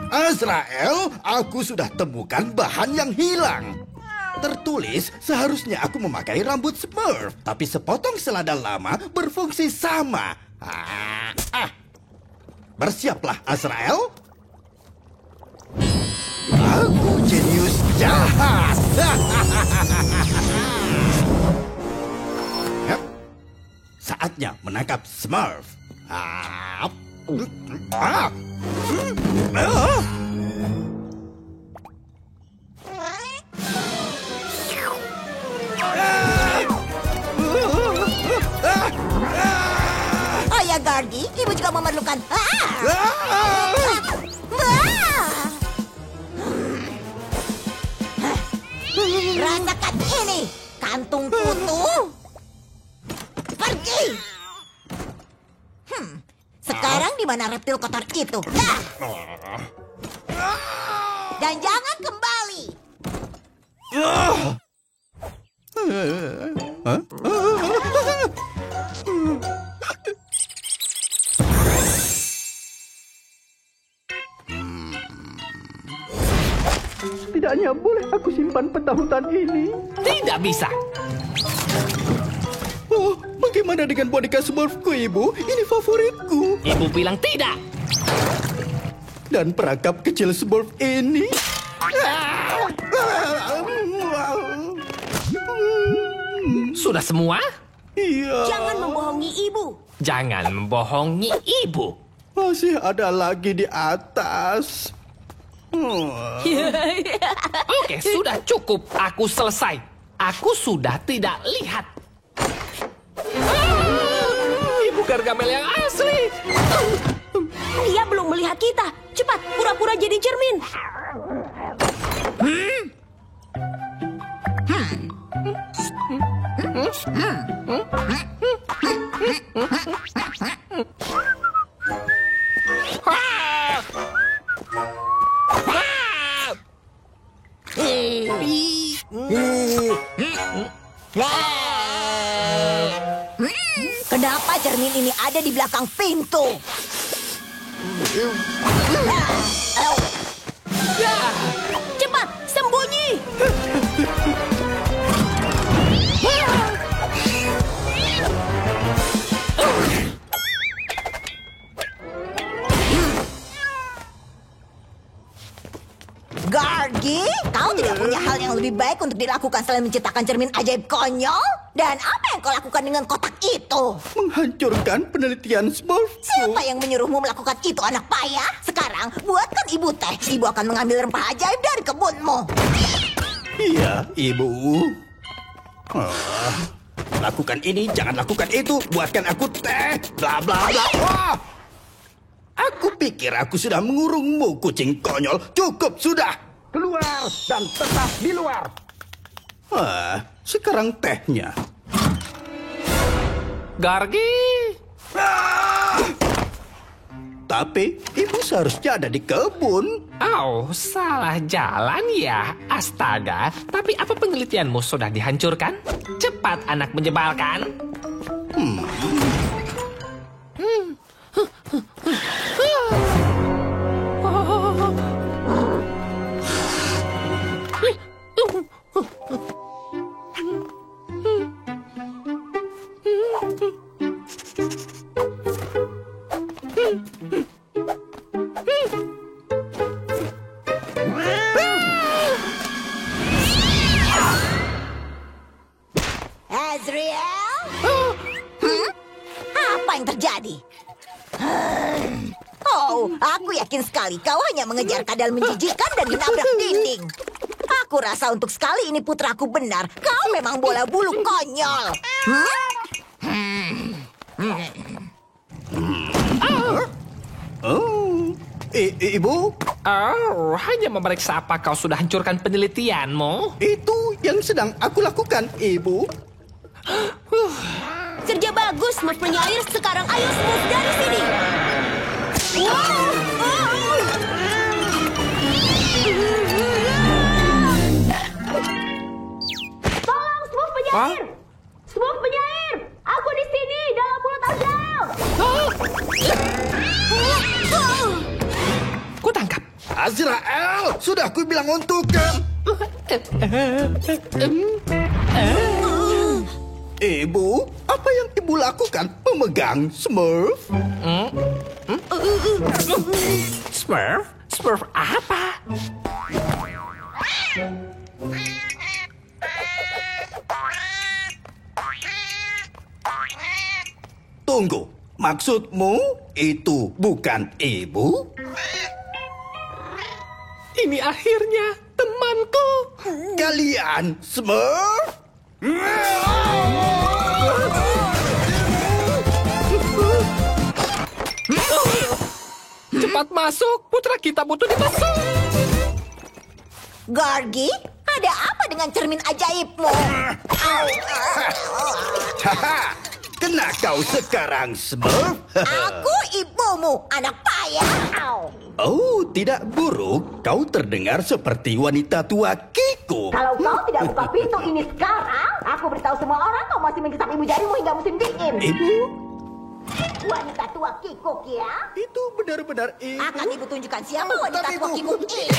Speaker 7: Azrael, aku sudah temukan bahan yang hilang. Tertulis seharusnya aku memakai rambut Smurf, tapi sepotong selada lama berfungsi sama. Bersiaplah, Azrael. Aku jenius jahat. Saatnya menangkap Smurf.
Speaker 11: Oh ya, Gargi, ibu juga memerlukan. Rasakan ini, kantung kutu. Pergi. Sekarang di mana reptil kotor itu? Dan jangan kembali.
Speaker 7: Setidaknya boleh aku simpan peta hutan ini?
Speaker 3: Tidak bisa.
Speaker 7: Oh, bagaimana dengan boneka Smurfku, Ibu? Ini favoritku.
Speaker 3: Ibu bilang tidak.
Speaker 7: Dan perangkap kecil Smurf ini?
Speaker 3: Sudah semua?
Speaker 7: Iya.
Speaker 11: Jangan membohongi ibu.
Speaker 3: Jangan membohongi ibu.
Speaker 7: Masih ada lagi di atas.
Speaker 3: Oke, sudah cukup. Aku selesai. Aku sudah tidak lihat. Ibu Gargamel yang asli.
Speaker 11: Dia belum melihat kita. Cepat, pura-pura jadi cermin. Kenapa cermin ini ada di belakang pintu?
Speaker 1: Cepat, sembunyi.
Speaker 11: Gargi, kau tidak punya hal yang lebih baik untuk dilakukan selain menciptakan cermin ajaib konyol? Dan apa yang kau lakukan dengan kotak itu?
Speaker 7: Menghancurkan penelitian Smurf.
Speaker 11: Siapa yang menyuruhmu melakukan itu, anak payah? Sekarang, buatkan ibu teh. Ibu akan mengambil rempah ajaib dari kebunmu.
Speaker 7: Iya, Ibu. Lakukan ini, jangan lakukan itu. Buatkan aku teh. Bla bla bla. Wah! Aku pikir aku sudah mengurungmu, kucing konyol. Cukup sudah. Keluar dan tetap di luar. Sekarang tehnya.
Speaker 3: Gargi.
Speaker 7: Tapi ibu seharusnya ada di kebun.
Speaker 3: Oh, salah jalan ya. Astaga, tapi apa penelitianmu sudah dihancurkan? Cepat, anak menyebalkan.
Speaker 11: Azrael? Apa yang terjadi? Oh, aku yakin sekali kau hanya mengejar kadal menjijikan dan menabrak dinding. Aku rasa untuk sekali ini putraku benar. Kau memang bola bulu konyol.
Speaker 7: Ibu?
Speaker 3: Oh, hanya memeriksa apa kau sudah hancurkan penelitianmu.
Speaker 7: Itu yang sedang aku lakukan, Ibu.
Speaker 1: Kerja bagus, Smurf penyair. Sekarang ayo Smurf dari sini. Tolong, Smurf penyair. Smurf penyair. Aku di sini dalam mulut Azrael.
Speaker 3: Ku tangkap.
Speaker 7: Azrael, sudah aku bilang untuk... Ibu, apa yang ibu lakukan? Memegang Smurf?
Speaker 3: Smurf? Smurf apa?
Speaker 7: Tunggu, maksudmu itu bukan ibu?
Speaker 3: Ini akhirnya temanku.
Speaker 7: Kalian Smurf?
Speaker 3: Cepat masuk, putra kita butuh dimasuk.
Speaker 11: Gargi, ada apa dengan cermin ajaibmu?
Speaker 7: Haha, kena kau sekarang, Smurf.
Speaker 11: Aku ibumu, anak payah.
Speaker 7: Oh, tidak buruk. Kau terdengar seperti wanita tua Kiko.
Speaker 11: Kalau kau tidak buka pintu ini sekarang, aku beritahu semua orang kau masih menghisap ibu jarimu hingga musim dingin.
Speaker 7: Ibu?
Speaker 11: Wanita tua Kiko, ya?
Speaker 7: Itu benar-benar ibu.
Speaker 11: Akan ibu tunjukkan siapa wanita tua Kiko ini.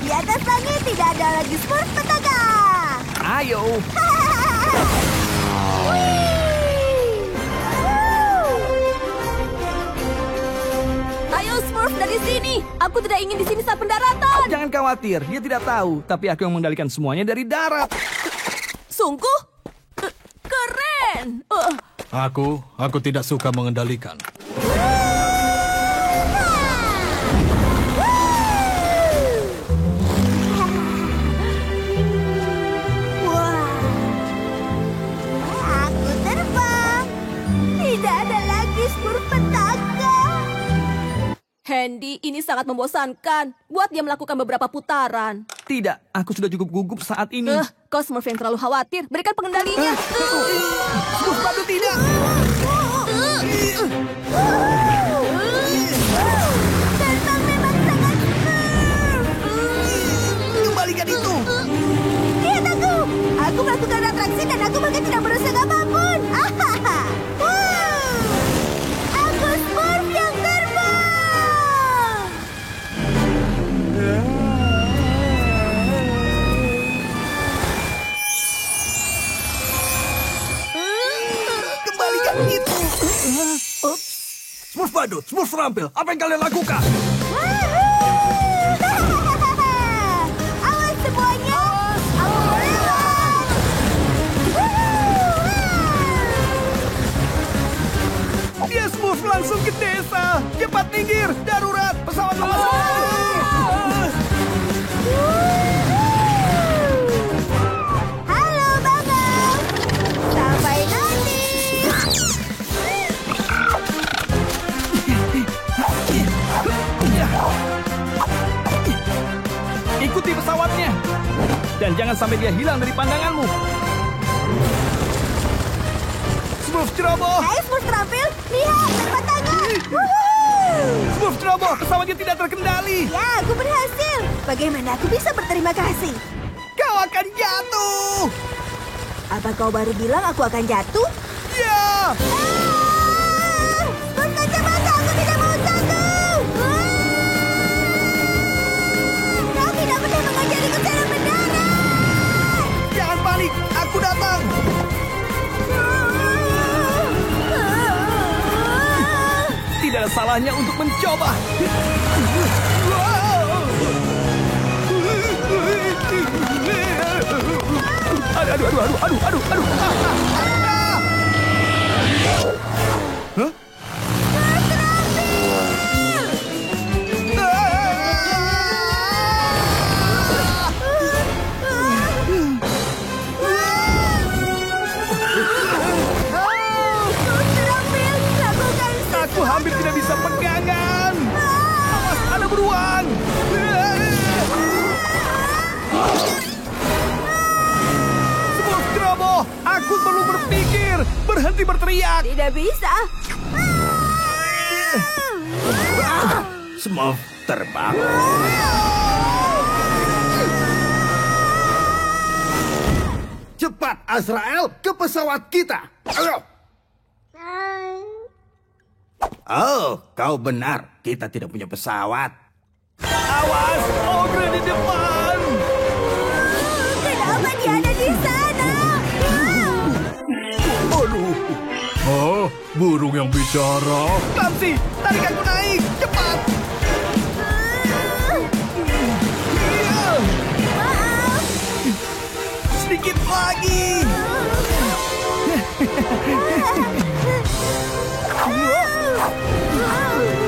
Speaker 1: Di atas langit tidak ada lagi Smurf petaka.
Speaker 10: Ayo.
Speaker 1: Ayo Smurf dari sini. Aku tidak ingin di sini saat pendaratan.
Speaker 10: Jangan khawatir, dia tidak tahu. Tapi aku yang mengendalikan semuanya dari darat.
Speaker 1: Sungguh? Keren.
Speaker 2: Aku tidak suka mengendalikan.
Speaker 1: Aku terbang. Tidak ada lagi Smurf petaka. Handy, ini sangat membosankan. Buat dia melakukan beberapa putaran.
Speaker 10: Tidak, aku sudah cukup gugup saat ini.
Speaker 1: Kau Smurf yang terlalu khawatir. Berikan pengendalinya.
Speaker 10: Smurf batu tidak.
Speaker 1: Terbang memang sangat Smurf.
Speaker 10: Kembalikan itu.
Speaker 1: Lihat aku. Aku melakukan atraksi dan aku bahkan tidak merusak apapun. Aku Smurf yang terbang.
Speaker 10: Kembalikan itu.
Speaker 2: Smurf badut, Smurf terampil. Apa yang kalian lakukan?
Speaker 1: Awas semuanya. Aku terbang.
Speaker 10: Dia Smurf langsung ke desa. Cepat minggir, darurat, pesawat lepas.
Speaker 1: Halo, Bangau. Sampai nanti.
Speaker 4: dan jangan sampai dia hilang dari pandanganmu. Smurf ceroboh!
Speaker 1: Hai Smurf terampil, lihat, tanpa tangan.
Speaker 4: Smurf ceroboh, pesawatnya tidak terkendali.
Speaker 1: Ya, aku berhasil. Bagaimana aku bisa berterima kasih?
Speaker 4: Kau akan jatuh.
Speaker 1: Apa kau baru bilang aku akan jatuh?
Speaker 4: Ya!
Speaker 1: Smurf kacamata, aku tidak mau jatuh. Kau tidak pernah mengajariku cara mendarat.
Speaker 4: Jangan panik, aku datang. Tidak ada salahnya untuk mencoba. Aduh. Hah? Aku hampir tidak bisa pegangan. Awas, ada beruang. Smurf ceroboh, aku perlu berpikir. Berhenti berteriak.
Speaker 1: Tidak bisa.
Speaker 7: Smurf terbang. Cepat, Azrael, ke pesawat kita. Ayo. Oh, kau benar. Kita tidak punya pesawat.
Speaker 4: Awas, ogre di depan.
Speaker 1: Kenapa dia ada di sana?
Speaker 2: Aduh. Oh, burung yang bicara.
Speaker 4: Clamsy, tarik aku naik. Cepat.
Speaker 1: Maaf.
Speaker 4: Sedikit lagi.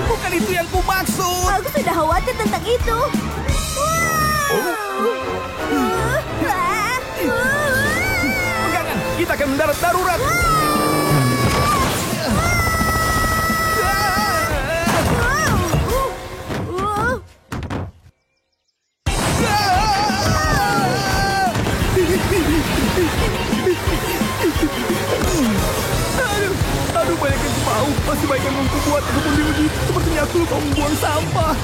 Speaker 4: Bukan itu yang kumaksud.
Speaker 1: Aku sudah khawatir tentang itu.
Speaker 4: Pegangan, kita akan mendarat darurat. Aduh, banyak yang tahu. Masih baik yang aku buat aku diuji. Sepertinya aku lupa membuang sampah.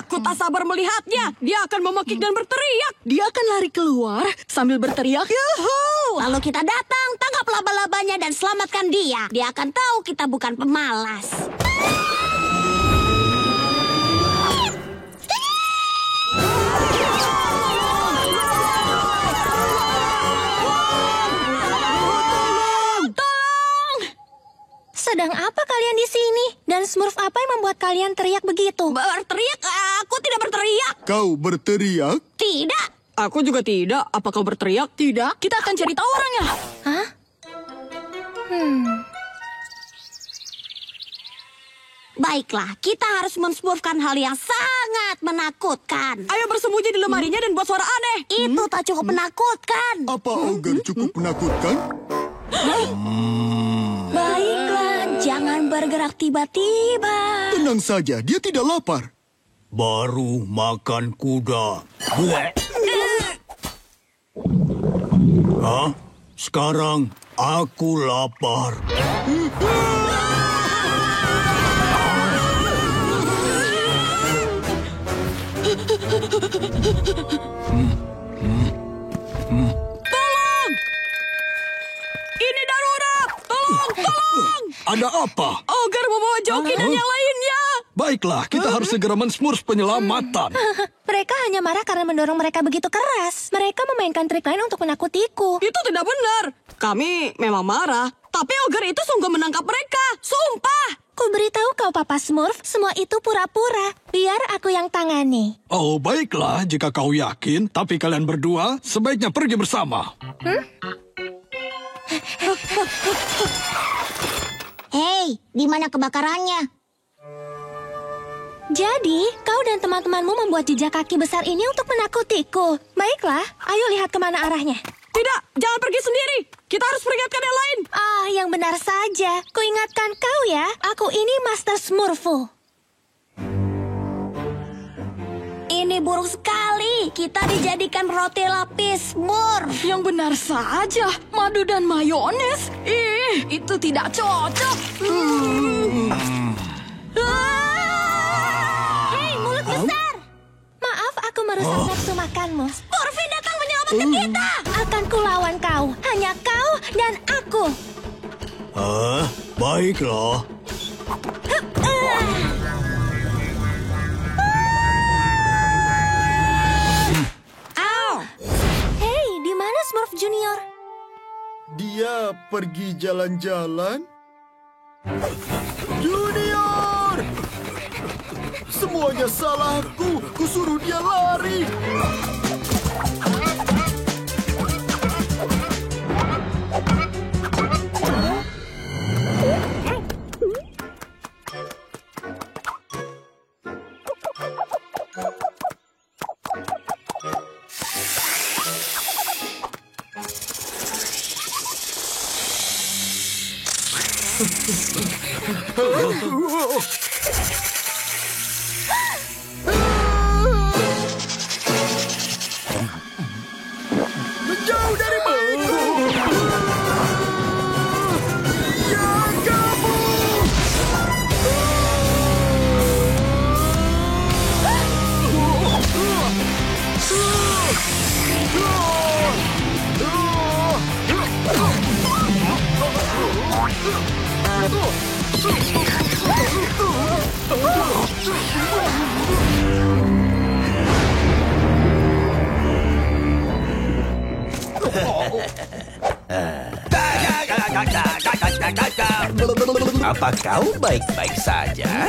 Speaker 12: Aku tak sabar melihatnya. Dia akan memekik dan berteriak. Dia akan lari keluar sambil berteriak, "Yuhu!"
Speaker 11: Lalu kita datang, tangkap laba-labanya dan selamatkan dia. Dia akan tahu kita bukan pemalas.
Speaker 1: Sedang apa kalian di sini? Dan Smurf apa yang membuat kalian teriak begitu?
Speaker 12: Berteriak? Aku tidak berteriak.
Speaker 6: Kau berteriak?
Speaker 12: Tidak. Aku juga tidak. Apa kau berteriak? Tidak. Kita akan cari tahu orangnya.
Speaker 1: Hah?
Speaker 11: Baiklah, kita harus mensmurfkan hal yang sangat menakutkan.
Speaker 12: Ayo bersembunyi di lemarinya dan buat suara aneh.
Speaker 11: Itu tak cukup menakutkan.
Speaker 6: Apa ogre cukup menakutkan?
Speaker 11: Baiklah, jangan bergerak tiba-tiba.
Speaker 6: Tenang saja, dia tidak lapar.
Speaker 2: Baru makan kuda. Buat. Hah? Sekarang aku lapar.
Speaker 12: Tolong! Ini darurat! Tolong!
Speaker 2: Ada apa?
Speaker 12: Ogre membawa joki dan yang lainnya.
Speaker 2: Baiklah, kita harus segera mensmurf penyelamatan.
Speaker 1: Mereka hanya marah karena mendorong mereka begitu keras. Mereka memainkan trik lain untuk menakutiku.
Speaker 12: Itu tidak benar. Kami memang marah, Tapi ogre itu sungguh menangkap mereka. Sumpah.
Speaker 1: Ku beritahu kau, Papa Smurf, semua itu pura-pura. Biar aku yang tangani.
Speaker 2: Oh, baiklah jika kau yakin. Tapi kalian berdua sebaiknya pergi bersama.
Speaker 13: Hei, di mana kebakarannya?
Speaker 1: Jadi, kau dan teman-temanmu membuat jejak kaki besar ini untuk menakutiku. Baiklah, ayo lihat kemana arahnya.
Speaker 12: Tidak, jangan pergi sendiri. Kita harus peringatkan yang lain.
Speaker 1: Ah, yang benar saja. Kuingatkan kau ya, aku ini Master Smurfu.
Speaker 13: Ini buruk sekali. Kita dijadikan roti lapis Smurf.
Speaker 12: Yang benar saja, madu dan mayones. Itu tidak cocok.
Speaker 1: Hei, mulut besar. Maaf, aku merusak nafsu makanmu.
Speaker 13: Smurfy datang menyelamatkan kita.
Speaker 1: Akan kulawan kau. Hanya kau dan aku.
Speaker 2: Baiklah.
Speaker 1: Hei, di mana Smurf Junior?
Speaker 5: Dia pergi jalan-jalan. Junior! Semuanya salahku. Kusuruh dia lari. Menjauh darimu! Ya kamu!
Speaker 7: Apa kau baik-baik saja?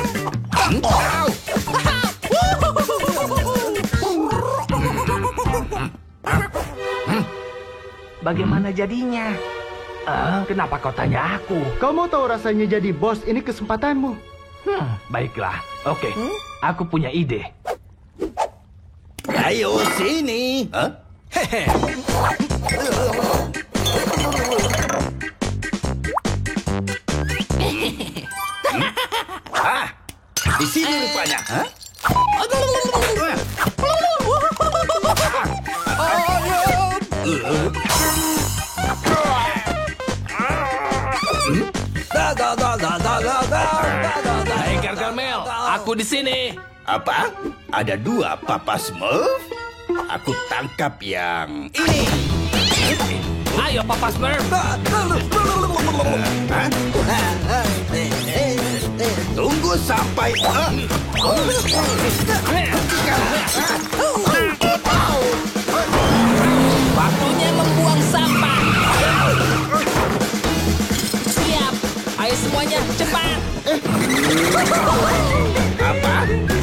Speaker 14: Bagaimana jadinya? Kenapa kau tanya aku?
Speaker 5: Kau mau tahu rasanya jadi bos? Ini kesempatanmu.
Speaker 14: Baiklah. Oke, aku punya ide.
Speaker 7: Ayo sini. Di sini rupanya.
Speaker 3: Hai Gargamel, aku di sini.
Speaker 7: Apa? Ada dua Papa Smurf? Aku tangkap yang ini.
Speaker 3: Ayo Papa Smurf.
Speaker 7: Tunggu sampai...
Speaker 3: Waktunya membuang sampah. Siap. Ayo semuanya, cepat.
Speaker 7: Apa?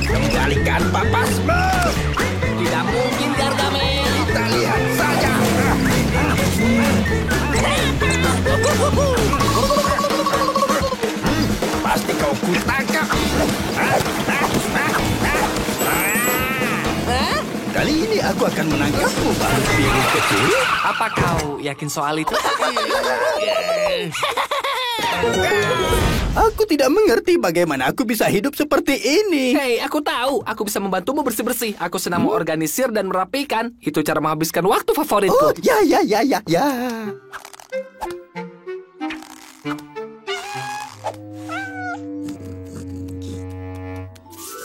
Speaker 7: Kembalikan Papa Smurf.
Speaker 3: Tidak mungkin, Gargamel.
Speaker 7: Kita lihat saja. Pasti kau kutangkap. Kali ini aku akan menangkapmu, makhluk biru kecil.
Speaker 3: Apa kau yakin soal itu?
Speaker 7: Aku tidak mengerti bagaimana aku bisa hidup seperti ini.
Speaker 3: Hei, aku tahu. Aku bisa membantumu bersih-bersih. Aku senang mengorganisir dan merapikan. Itu cara menghabiskan waktu favoritku.
Speaker 7: Oh, ya.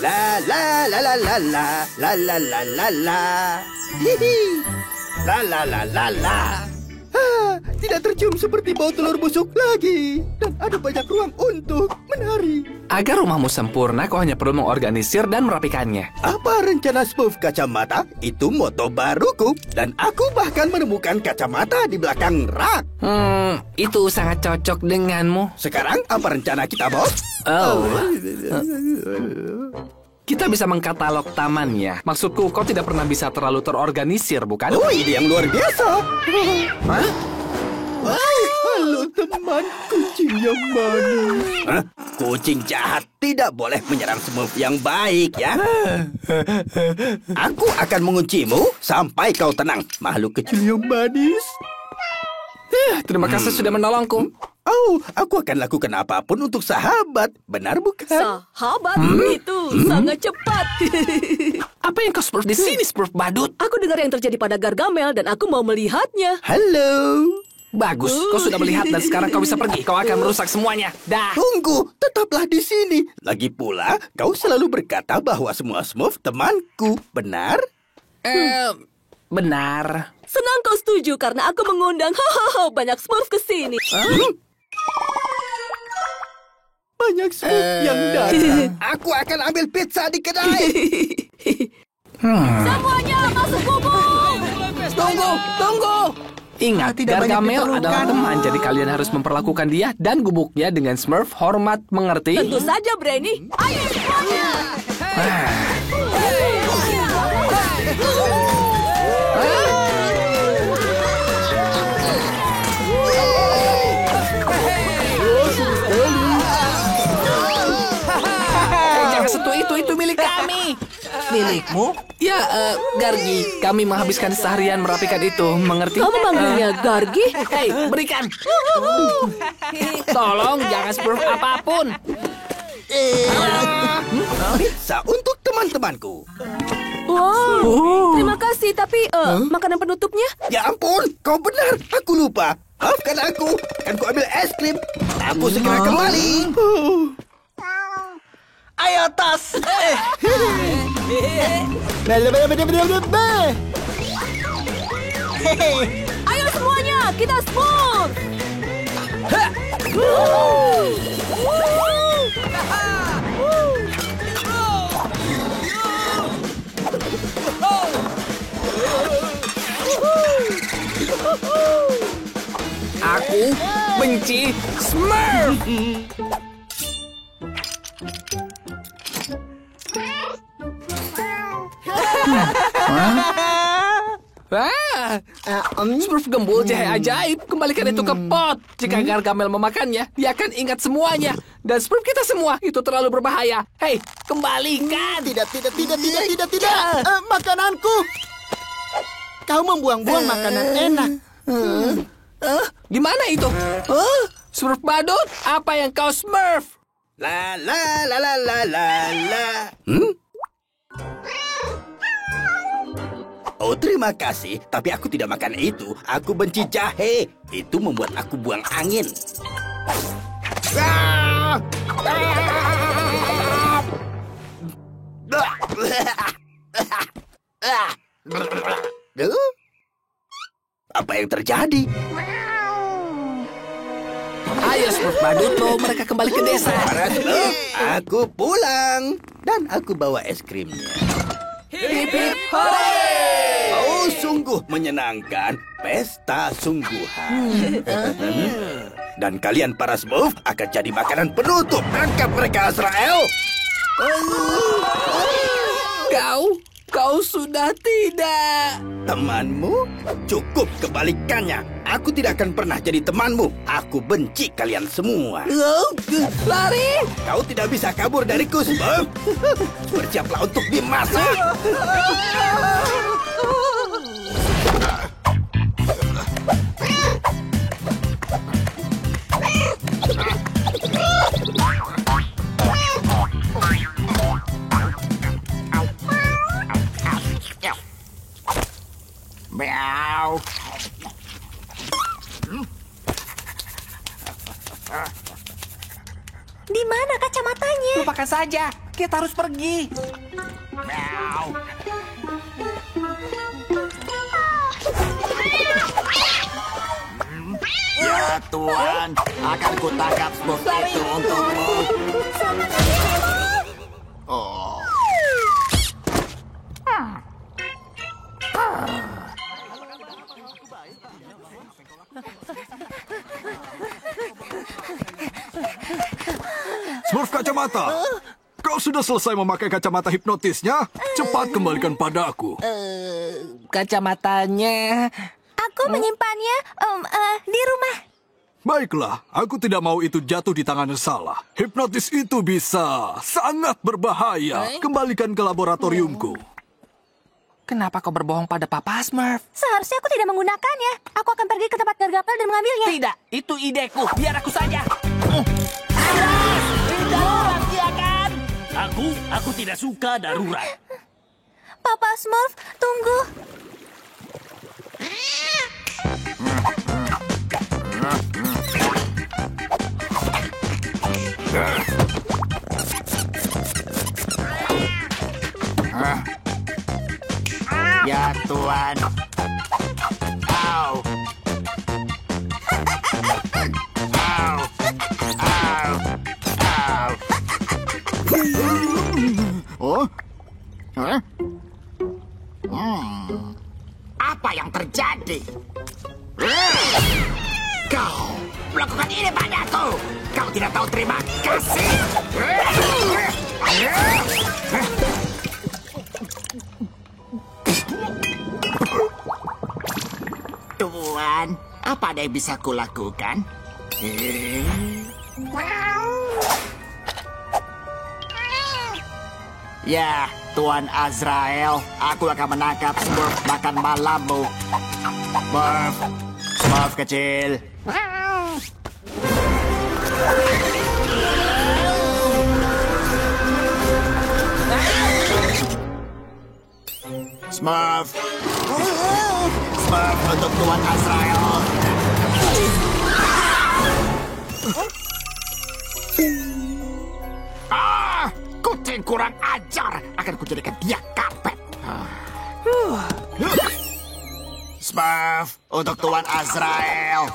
Speaker 7: La la la la la la la la la la la. Hihi. La la la la la. tidak tercium seperti bau telur busuk lagi. Dan ada banyak ruang untuk menari.
Speaker 3: Agar rumahmu sempurna, kau hanya perlu mengorganisir dan merapikannya.
Speaker 7: Apa rencana Smurf kacamata? Itu moto baruku. Dan aku bahkan menemukan kacamata di belakang rak.
Speaker 3: Itu sangat cocok denganmu.
Speaker 7: Sekarang apa rencana kita, Bos?
Speaker 3: Kita bisa mengkatalog tamannya. Maksudku, kau tidak pernah bisa terlalu terorganisir, bukan?
Speaker 7: Oh, ide yang luar biasa. Hah? Halo teman kucing yang manis. Hah? Kucing jahat tidak boleh menyerang Smurf yang baik, ya. Aku akan menguncimu sampai kau tenang, makhluk kecil yang manis.
Speaker 3: Terima kasih sudah menolongku.
Speaker 7: Oh, aku akan lakukan apapun untuk sahabat. Benar bukan?
Speaker 12: Sahabat itu sangat cepat.
Speaker 3: Apa yang kau Smurf di sini, Smurf badut?
Speaker 12: Aku dengar yang terjadi pada Gargamel dan aku mau melihatnya.
Speaker 7: Halo.
Speaker 3: Bagus, kau sudah melihat dan sekarang kau bisa pergi. Kau akan merusak semuanya. Dah.
Speaker 7: Tunggu, tetaplah di sini. Lagi pula, kau selalu berkata bahwa semua Smurf temanku. Benar?
Speaker 3: Benar.
Speaker 12: Senang kau setuju karena aku mengundang banyak Smurf ke sini.
Speaker 7: Banyak Smurf yang datang. Aku akan ambil pizza di kedai.
Speaker 12: Semuanya masuk bubuk.
Speaker 3: Tunggu. Ingat, Gargamel adalah teman, jadi kalian harus memperlakukan dia dan gubuknya dengan Smurf hormat, mengerti?
Speaker 12: Tentu saja, Branny. Ayo semuanya.
Speaker 3: Jangan sentuh itu milik kami.
Speaker 8: Milikmu?
Speaker 3: Ya, Gargi, kami menghabiskan seharian merapikan itu, mengerti?
Speaker 12: Kamu manggilnya Gargi?
Speaker 3: Hei, berikan. Tolong, jangan Smurf apapun.
Speaker 7: Pizza untuk teman-temanku.
Speaker 12: Wow, terima kasih. Tapi makanan penutupnya?
Speaker 7: Ya ampun, kau benar. Aku lupa. Maafkan aku. Akan ku ambil es krim. Aku segera kembali.
Speaker 8: Ayo, tas.
Speaker 12: Ayo semuanya, kita Smurf.
Speaker 3: Aku benci Smurf. Smurf gembul jahe ajaib. Kembalikan itu ke pot. Jika Gargamel memakannya, dia akan ingat semuanya. Dan Smurf kita semua, itu terlalu berbahaya. Hei, kembalikan.
Speaker 5: Tidak. Makananku. Kau membuang-buang makanan enak.
Speaker 3: Gimana itu? Smurf badut, apa yang kau Smurf?
Speaker 7: La. Oh, terima kasih. Tapi aku tidak makan itu. Aku benci jahe. Itu membuat aku buang angin. Apa yang terjadi?
Speaker 3: Ayo Smurf badut, mereka kembali ke desa.
Speaker 7: Para Smurf, aku pulang. Dan aku bawa es krimnya.
Speaker 3: Hip hip hooray!
Speaker 7: Oh, sungguh menyenangkan. Pesta sungguhan. Dan kalian para Smurf akan jadi makanan penutup. Tangkap mereka, Azrael.
Speaker 3: Kau sudah tidak.
Speaker 7: Temanmu? Cukup kebalikannya. Aku tidak akan pernah jadi temanmu. Aku benci kalian semua.
Speaker 3: Lari!
Speaker 7: Kau tidak bisa kabur dariku, Smurf. Bersiaplah untuk dimasak.
Speaker 8: Meow.
Speaker 1: Di mana kacamatanya?
Speaker 8: Lupakan saja. Kita harus pergi. Meow.
Speaker 15: Ya, Tuan. Akan kutangkap Smurf itu untukmu. Oh.
Speaker 2: Smurf kacamata. Kau sudah selesai memakai kacamata hipnotisnya? Cepat kembalikan padaku.
Speaker 3: Kacamatanya...
Speaker 1: Aku menyimpannya di rumah.
Speaker 2: Baiklah, aku tidak mau itu jatuh di tangan yang salah. Hipnotis itu bisa sangat berbahaya. Kembalikan ke laboratoriumku.
Speaker 3: Kenapa kau berbohong pada Papa Smurf?
Speaker 1: Seharusnya aku tidak menggunakannya. Aku akan pergi ke tempat Gargamel dan mengambilnya.
Speaker 3: Tidak, itu ideku. Biar aku saja.
Speaker 16: Aku tidak suka darurat.
Speaker 1: Papa Smurf, tunggu.
Speaker 15: Ya, Tuan. Au. Au. Au. Au. Oh? Huh? Apa yang terjadi? Kau melakukan ini padaku. Kau tidak tahu terima kasih. Tuan, apa ada yang bisa kulakukan? Ya, Tuan Azrael, aku akan menangkap Smurf makan malammu. Smurf, Smurf kecil. Smurf, Smurf untuk Tuan Azrael. Kucing kurang ajar. Akan kujadikan dia karpet. Smurf untuk Tuan Azrael.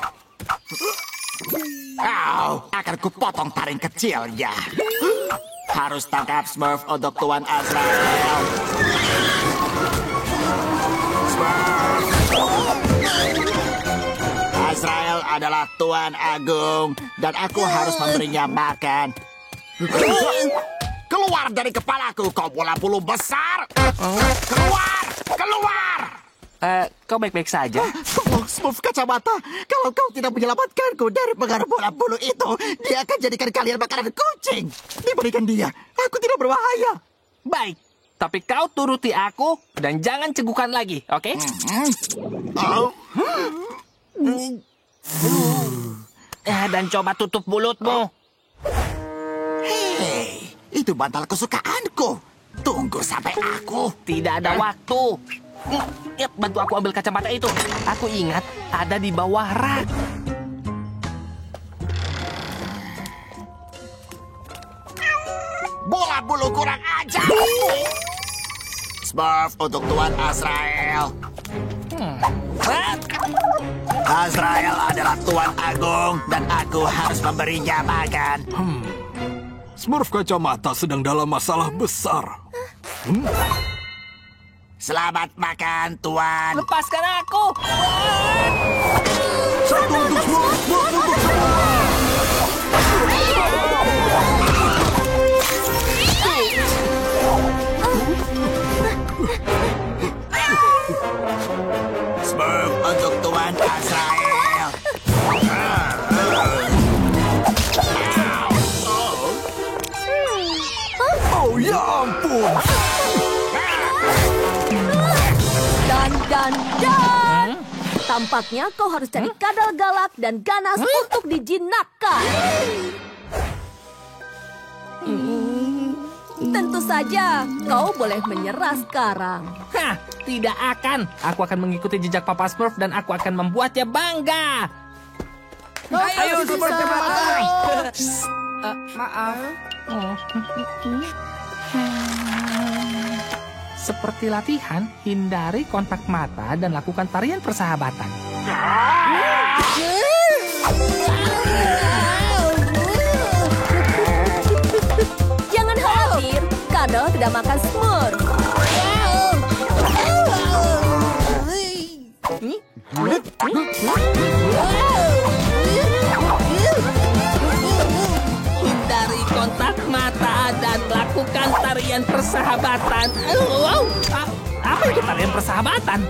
Speaker 15: Akan kupotong taring kecilnya. Harus tangkap Smurf untuk Tuan Azrael. Smurf. Azrael adalah Tuan Agung dan aku harus memberinya makan. Keluar dari kepalaku, kau bola bulu besar! Keluar! Keluar!
Speaker 3: Kau baik-baik saja?
Speaker 15: Tolong, Smurf kacamata. Kalau kau tidak menyelamatkanku dari pengaruh bola bulu itu, dia akan jadikan kalian makanan kucing. Diberikan dia. Aku tidak berbahaya.
Speaker 3: Baik, tapi kau turuti aku dan jangan cegukan lagi, oke? Dan coba tutup mulutmu.
Speaker 15: Hei, itu bantal kesukaanku. Tunggu sampai aku.
Speaker 3: Tidak ada waktu. Bantu aku ambil kacamata itu. Aku ingat ada di bawah rak.
Speaker 15: Bola bulu kurang ajar. Smurf untuk Tuan Azrael. Azrael adalah Tuan Agung dan aku harus memberinya makan.
Speaker 2: Smurf kacamata sedang dalam masalah besar.
Speaker 15: Selamat makan, Tuan.
Speaker 3: Lepaskan aku.
Speaker 2: Satu untuk Smurf, Smurf untuk
Speaker 15: Smurf untuk Tuan Azrael.
Speaker 2: Oh ya ampun.
Speaker 12: Dan. Tampaknya kau harus cari kadal galak dan ganas untuk dijinakkan. Tentu saja, kau boleh menyerah sekarang.
Speaker 3: Hah, tidak akan. Aku akan mengikuti jejak Papa Smurf dan aku akan membuatnya bangga.
Speaker 12: Ayo,
Speaker 3: Smurf cepat.
Speaker 12: Maaf.
Speaker 3: Seperti latihan, hindari kontak mata dan lakukan tarian persahabatan.
Speaker 12: sudah makan Smurf.
Speaker 3: Hindari kontak mata dan lakukan tarian persahabatan. Apa itu tarian persahabatan?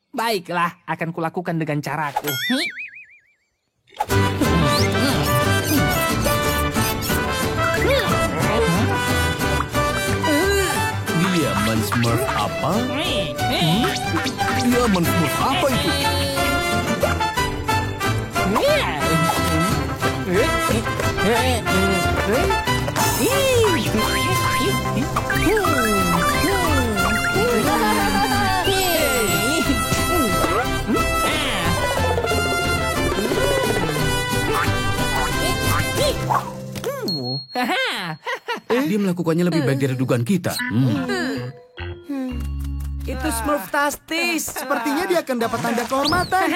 Speaker 3: Baiklah, akan kulakukan dengan caraku.
Speaker 4: Dia men-smurf apa?
Speaker 2: Dia men-smurf apa itu?
Speaker 4: Dia melakukannya lebih baik dari dugaan kita.
Speaker 3: Itu Smurf tastis.
Speaker 5: Sepertinya dia akan dapat tanda kehormatan.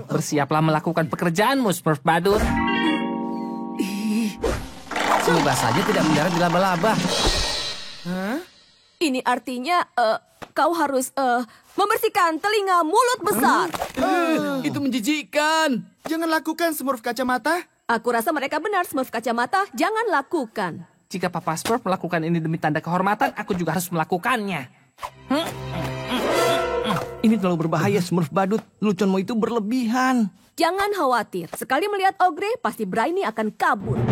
Speaker 3: Bersiaplah melakukan pekerjaanmu, Smurf badut. Semoga saja tidak mendarat di laba-laba.
Speaker 12: Ini artinya kau harus membersihkan telinga mulut besar.
Speaker 4: Itu menjijikkan.
Speaker 5: Jangan lakukan Smurf kacamata.
Speaker 12: Aku rasa mereka benar, Smurf kacamata. Jangan lakukan.
Speaker 3: Jika Papa Smurf melakukan ini demi tanda kehormatan, aku juga harus melakukannya.
Speaker 8: Ini terlalu berbahaya, Smurf badut. Leluconmu itu berlebihan.
Speaker 12: Jangan khawatir. Sekali melihat Ogre, pasti Brainy akan kabur.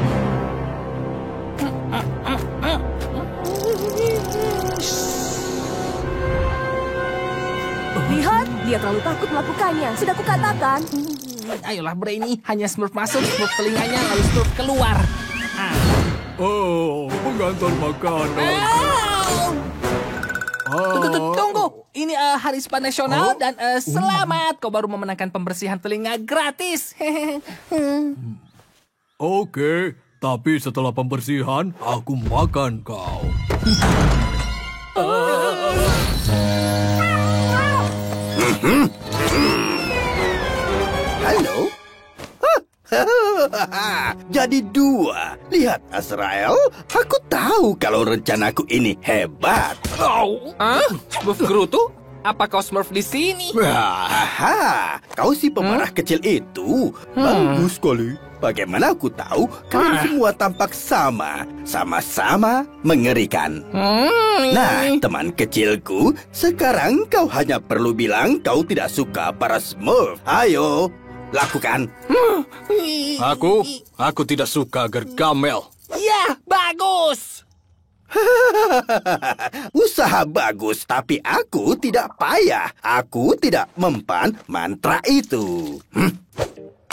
Speaker 12: Lihat, dia terlalu takut melakukannya. Sudah kukatakan.
Speaker 3: Ayolah Brainy, hanya Smurf masuk, Smurf telinganya, lalu Smurf keluar.
Speaker 2: Oh, pengantar makanan.
Speaker 3: Tunggu, ini hari spa nasional dan selamat. Kau baru memenangkan pembersihan telinga gratis.
Speaker 2: Oke, tapi setelah pembersihan, aku makan kau.
Speaker 7: Halo? Jadi dua. Lihat, Azrael. Aku tahu kalau rencanaku ini hebat.
Speaker 3: Smurf Gerutu? Apa kau Smurf di sini?
Speaker 7: Kau si pemarah kecil itu. Bagus sekali. Bagaimana aku tahu kalian semua tampak sama. Sama-sama mengerikan. Nah, teman kecilku, sekarang kau hanya perlu bilang kau tidak suka para Smurf. Ayo, lakukan.
Speaker 2: Aku tidak suka Gargamel.
Speaker 3: Ya, bagus.
Speaker 7: Usaha bagus, tapi aku tidak payah. Aku tidak mempan mantra itu.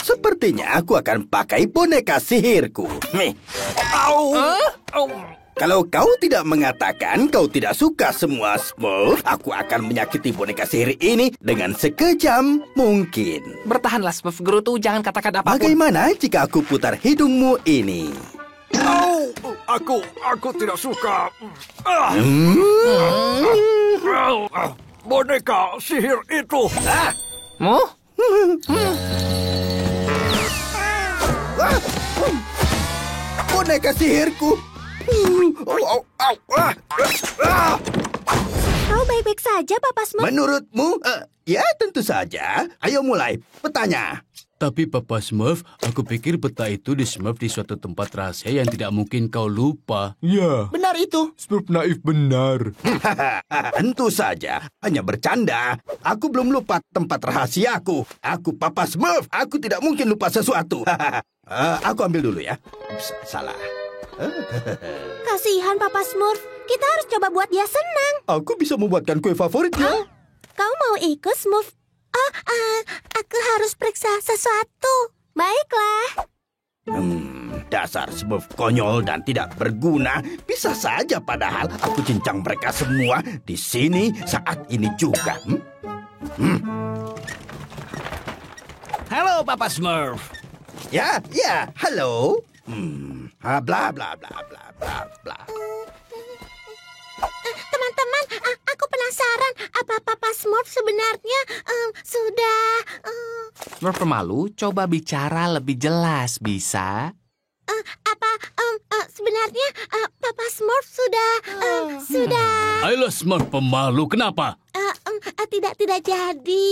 Speaker 7: Sepertinya aku akan pakai boneka sihirku. Kalau kau tidak mengatakan kau tidak suka semua Smurf, aku akan menyakiti boneka sihir ini dengan sekejam mungkin.
Speaker 3: Bertahanlah, Smurf Gerutu, jangan katakan apapun.
Speaker 7: Bagaimana jika aku putar hidungmu ini?
Speaker 2: Aku tidak suka. Boneka sihir itu.
Speaker 7: Boneka sihirku.
Speaker 1: Kau baik-baik saja, Papa Smurf?
Speaker 7: Menurutmu? Ya, tentu saja. Ayo mulai. Petanya.
Speaker 4: Tapi Papa Smurf, aku pikir peta itu di suatu tempat rahasia yang tidak mungkin kau lupa.
Speaker 2: Ya.
Speaker 5: Benar itu.
Speaker 2: Smurf naif benar.
Speaker 7: Tentu saja. Hanya bercanda. Aku belum lupa tempat rahasiaku. Aku Papa Smurf. Aku tidak mungkin lupa sesuatu. Aku ambil dulu ya. Salah.
Speaker 1: Kasihan Papa Smurf. Kita harus coba buat dia senang.
Speaker 7: Aku bisa membuatkan kue favoritnya.
Speaker 1: Kau mau ikut, Smurf? Aku harus periksa sesuatu. Baiklah.
Speaker 7: Dasar Smurf konyol dan tidak berguna. Bisa saja padahal aku cincang mereka semua di sini saat ini juga.
Speaker 8: Halo, Papa Smurf.
Speaker 7: Ya, halo. Bla bla bla bla bla bla.
Speaker 1: Teman-teman, aku penasaran apa Papa Smurf sebenarnya sudah...
Speaker 3: Smurf pemalu, coba bicara lebih jelas, bisa?
Speaker 1: Sebenarnya Papa Smurf sudah.
Speaker 4: Ayolah Smurf pemalu, kenapa?
Speaker 1: Tidak jadi.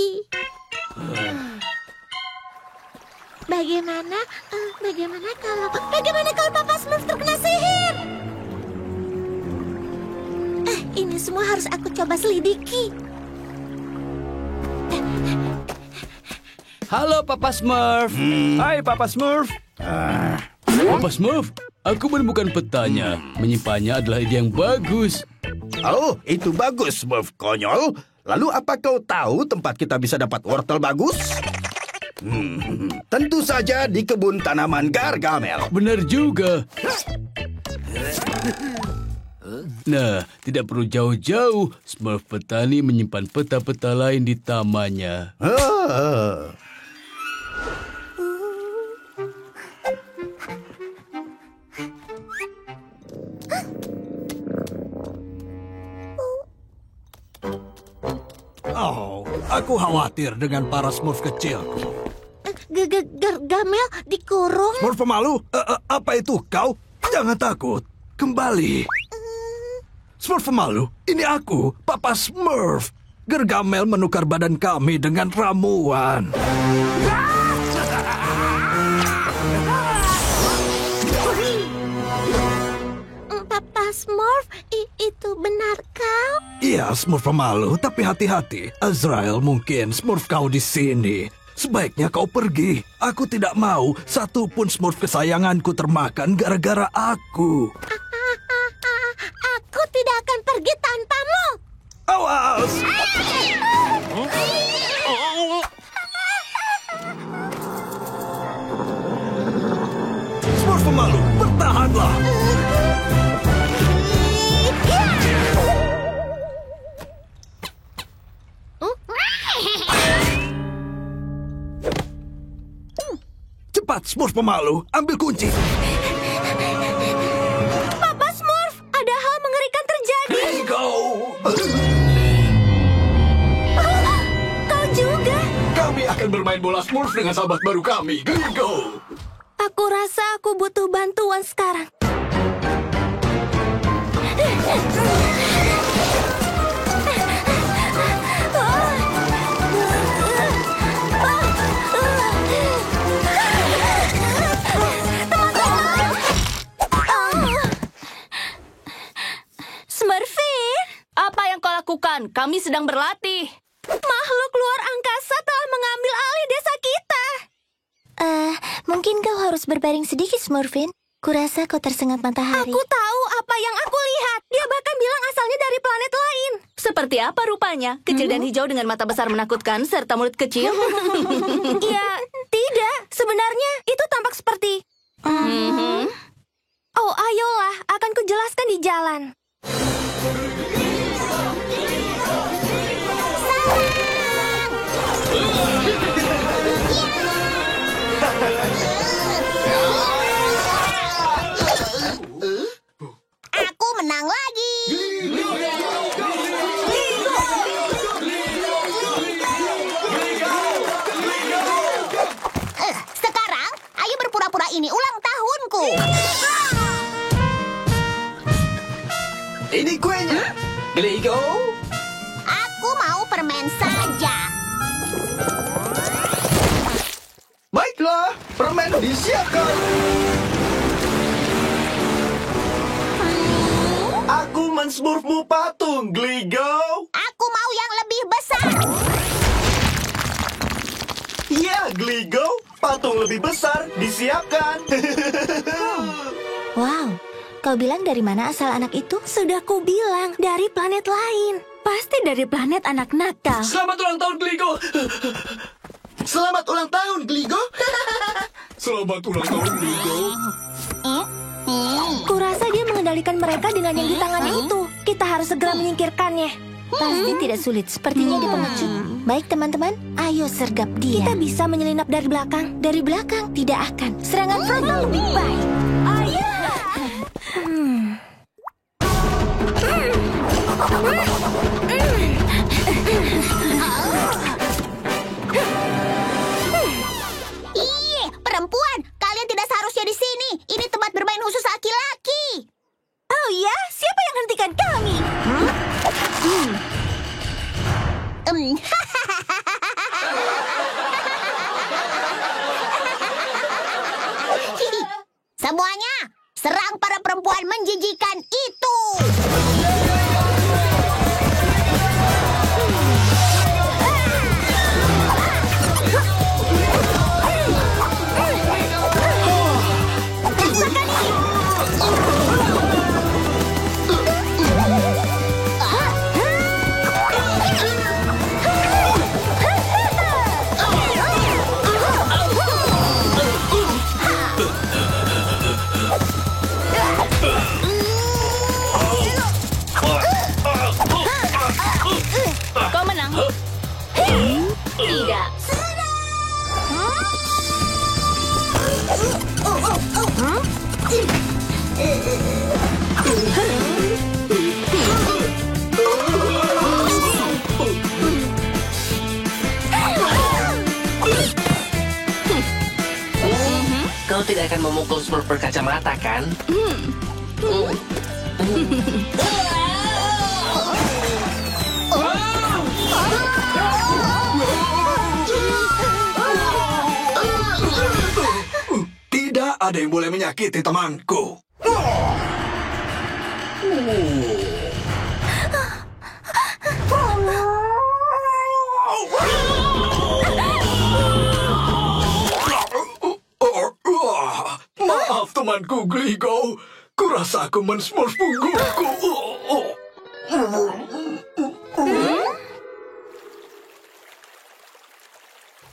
Speaker 1: Bagaimana kalau Papa Smurf terkena sihir? Ini semua harus aku coba selidiki.
Speaker 4: Halo Papa Smurf.
Speaker 17: Hai Papa Smurf.
Speaker 4: Papa Smurf, aku menemukan petanya. Menyimpannya adalah ide yang bagus.
Speaker 7: Oh, itu bagus, Smurf konyol. Lalu apa kau tahu tempat kita bisa dapat wortel bagus? Tentu saja di kebun tanaman Gargamel.
Speaker 4: Benar juga. Nah, tidak perlu jauh-jauh. Smurf petani menyimpan peta-peta lain di tamannya.
Speaker 2: Oh, aku khawatir dengan para Smurf kecilku.
Speaker 1: Gargamel dikurung.
Speaker 2: Smurf pemalu, apa itu kau? Jangan takut, kembali. Smurf pemalu, ini aku, Papa Smurf. Gargamel menukar badan kami dengan ramuan.
Speaker 1: Papa Smurf, itu benar kau?
Speaker 2: Iya, Smurf pemalu, tapi hati-hati. Azrael mungkin Smurf kau di sini. Sebaiknya kau pergi. Aku tidak mau satu pun Smurf kesayanganku termakan gara-gara aku.
Speaker 1: Aku tidak akan pergi tanpamu.
Speaker 2: Awas! Smurf pemalu, bertahanlah! Cepat, Smurf pemalu, ambil kunci.
Speaker 1: Papa Smurf, ada hal mengerikan terjadi.
Speaker 2: Hey, go!
Speaker 1: Kau juga?
Speaker 2: Kami akan bermain bola Smurf dengan sahabat baru kami, Gligo.
Speaker 1: Aku rasa aku butuh bantuan sekarang.
Speaker 18: Lakukan, kami sedang berlatih.
Speaker 1: Makhluk luar angkasa telah mengambil alih desa kita. Mungkin kau harus berbaring sedikit, Smurfin. Kurasa kau tersengat matahari. Aku tahu apa yang aku lihat. Dia bahkan bilang asalnya dari planet lain.
Speaker 18: Seperti apa rupanya? Kecil dan hijau dengan mata besar menakutkan serta mulut kecil?
Speaker 1: Ya, tidak. Sebenarnya itu tampak seperti... Oh, ayolah. Akan kujelaskan di jalan.
Speaker 11: Aku menang lagi. Sekarang, ayo berpura-pura ini ulang tahunku.
Speaker 7: Ini kuenya, Gligo.
Speaker 11: Aku mau permen saja.
Speaker 7: Baiklah, permen disiapkan. Aku mensmurfmu patung, Gligo.
Speaker 11: Aku mau yang lebih besar.
Speaker 7: Ya, Gligo. Patung lebih besar disiapkan.
Speaker 1: Wow, kau bilang dari mana asal anak itu? Sudah ku bilang, dari planet lain. Pasti dari planet anak nakal.
Speaker 4: Selamat ulang tahun, Gligo.
Speaker 5: Selamat ulang tahun, Gligo.
Speaker 2: Selamat ulang tahun, Gligo.
Speaker 1: Kurasa dia mengendalikan mereka dengan yang di tangannya itu. Kita harus segera menyingkirkannya. Pasti tidak sulit, sepertinya dia pengecut. Baik teman-teman, ayo sergap dia. Kita bisa menyelinap dari belakang. Dari belakang tidak akan. Serangan frontal lebih baik. Ayo.
Speaker 11: Perempuan, kalian tidak seharusnya di sini. Ini tempat bermain khusus laki-laki.
Speaker 13: Semuanya, serang para perempuan menjijikan itu.
Speaker 18: Kau menang. Tidak.
Speaker 3: Kau tidak akan memukul Smurf berkacamata, kan?
Speaker 2: Tidak ada yang boleh menyakiti temanku. Maaf temanku Gligo. Kurasa aku men-smurf punggungku.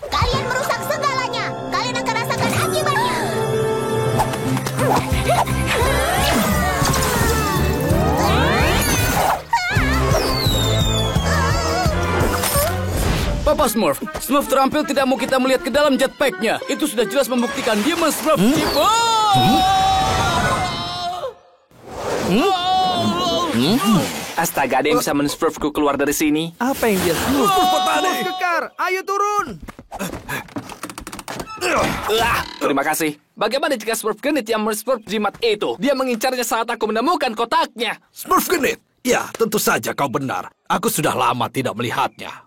Speaker 13: Kalian merusak segalanya. Kalian akan rasakan akibatnya.
Speaker 4: Papa Smurf, Smurf terampil tidak mau kita melihat ke dalam jetpacknya. Itu sudah jelas membuktikan dia men-Smurf.
Speaker 3: Astaga, ada yang bisa men-Smurfku keluar dari sini.
Speaker 8: Apa yang dia Smurf?
Speaker 2: Petani.
Speaker 8: Kekar, ayo turun.
Speaker 3: Terima kasih. Bagaimana jika Smurf Genit yang men-Smurf jimat itu? Dia mengincarnya saat aku menemukan kotaknya.
Speaker 2: Smurf Genit? Ya, tentu saja kau benar. Aku sudah lama tidak melihatnya.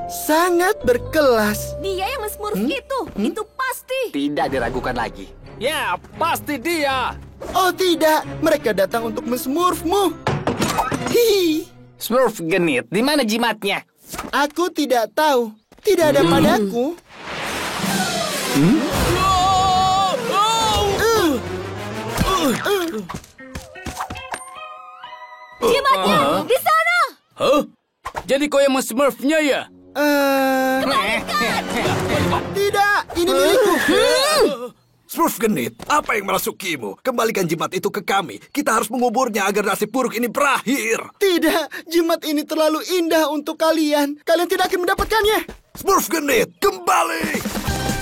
Speaker 5: Sangat berkelas.
Speaker 12: Dia yang men-Smurf itu pasti.
Speaker 3: Tidak diragukan lagi. Ya, pasti dia.
Speaker 5: Oh tidak, mereka datang untuk men-Smurfmu. Hihi.
Speaker 3: Smurf Genit, di mana jimatnya?
Speaker 5: Aku tidak tahu. Tidak ada padaku.
Speaker 12: Jimatnya di sana.
Speaker 4: Hah? Jadi kau yang men-Smurf-nya ya?
Speaker 5: Tidak, ini milikku.
Speaker 2: Smurf Genit, apa yang merasukimu? Kembalikan jimat itu ke kami. Kita harus menguburnya agar nasib buruk ini berakhir.
Speaker 5: Tidak, jimat ini terlalu indah untuk kalian. Kalian tidak akan mendapatkannya.
Speaker 2: Smurf Genit, kembali!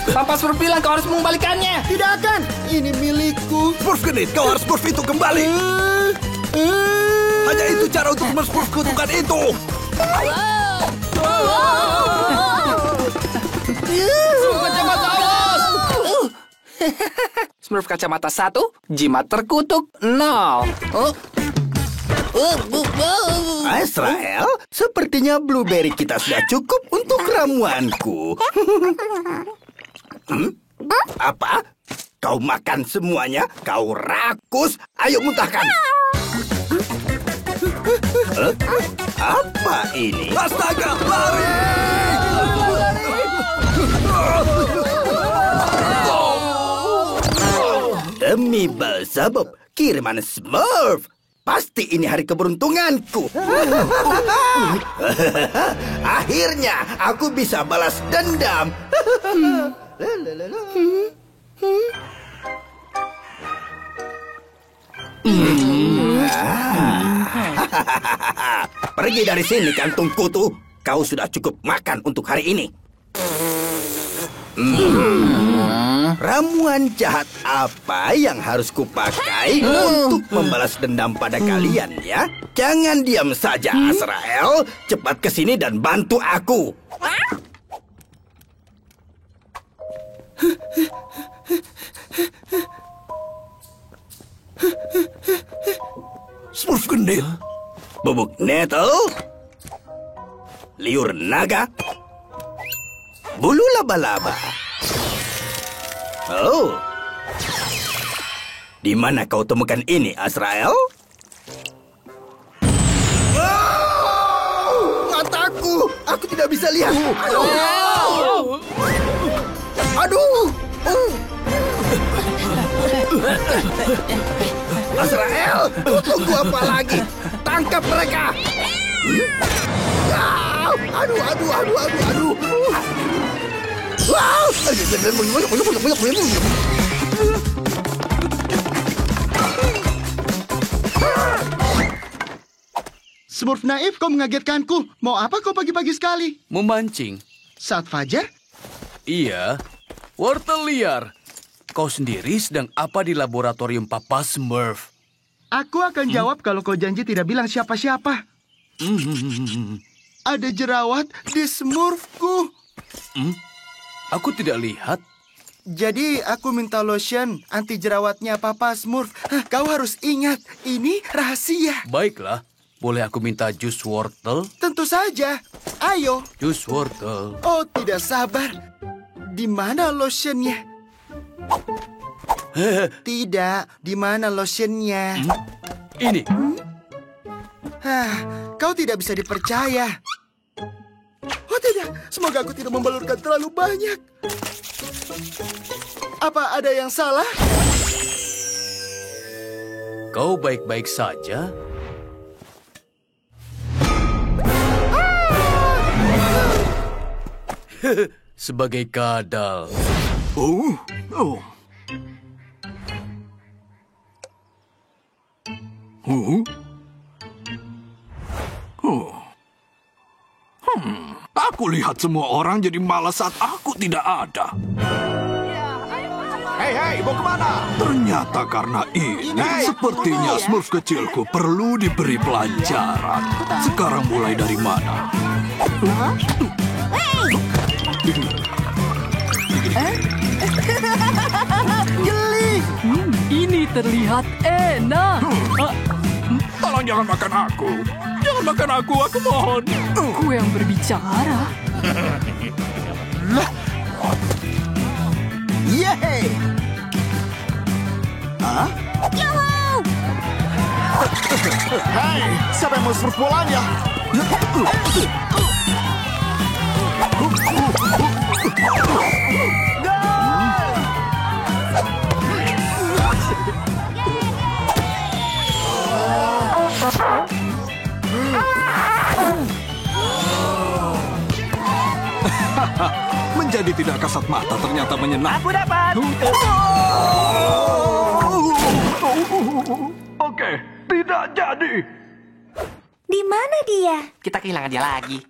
Speaker 3: Papa Smurf bilang kau harus mengembalikannya.
Speaker 5: Tidak akan, ini milikku.
Speaker 2: Smurf Genit, kau harus Smurf itu kembali. Hanya itu cara untuk men-Smurf kutukan itu.
Speaker 3: Smurf kacamata 1, jimat terkutuk 0.
Speaker 7: Azrael, sepertinya blueberry kita sudah cukup untuk ramuanku. Apa? Kau makan semuanya? Kau rakus? Ayo muntahkan. Apa ini?
Speaker 2: Astaga, lari!
Speaker 7: Demi Beelzebub, kiriman Smurf. Pasti ini hari keberuntunganku. Akhirnya aku bisa balas dendam. Pergi dari sini, kantung kutu. Kau sudah cukup makan untuk hari ini. Ramuan jahat apa yang harus kupakai untuk membalas dendam pada kalian ya? Jangan diam saja, Azrael. Cepat ke sini dan bantu aku.
Speaker 2: Smurf Genit,
Speaker 7: bubuk nettle, liur naga, bulu laba-laba. Oh, di mana kau temukan ini, Azrael? Mataku, aku tidak bisa lihat. Aduh. Azrael, tunggu apa lagi? Tangkap mereka. Aduh. Wow.
Speaker 5: Smurf naif, kau mengagetkanku. Mau apa kau pagi-pagi sekali?
Speaker 4: Memancing.
Speaker 5: Saat fajar?
Speaker 4: Iya. Wortel liar. Kau sendiri sedang apa di laboratorium Papa Smurf?
Speaker 5: Aku akan jawab kalau kau janji tidak bilang siapa-siapa. Ada jerawat di Smurfku.
Speaker 4: Aku tidak lihat.
Speaker 5: Jadi aku minta lotion anti jerawatnya Papa Smurf. Kau harus ingat, ini rahasia.
Speaker 4: Baiklah. Boleh aku minta jus wortel?
Speaker 5: Tentu saja. Ayo.
Speaker 4: Jus wortel.
Speaker 5: Oh, tidak sabar. Di mana lotionnya? Tidak, di mana lotionnya?
Speaker 4: Ini.
Speaker 5: Kau tidak bisa dipercaya. Oh tidak, semoga aku tidak membalurkan terlalu banyak. Apa ada yang salah?
Speaker 4: Kau baik-baik saja? Sebagai kadal.
Speaker 2: Aku lihat semua orang jadi malas saat aku tidak ada.
Speaker 6: Hei, mau kemana?
Speaker 2: Ternyata karena ini, sepertinya Smurf kecilku perlu diberi pelajaran. Sekarang mulai dari mana?
Speaker 12: Geli. Ini terlihat enak.
Speaker 2: Tolong jangan makan aku. Jangan makan aku mohon.
Speaker 12: Aku yang berbicara.
Speaker 15: Yeay! Hah?
Speaker 11: Yuhu!
Speaker 6: Hei, siapa yang mau Smurf bolanya?
Speaker 2: Menjadi tidak kasat mata ternyata menyenangkan.
Speaker 14: Aku dapat.
Speaker 2: Oke, tidak jadi.
Speaker 1: Di mana dia?
Speaker 14: Kita kehilangan dia lagi.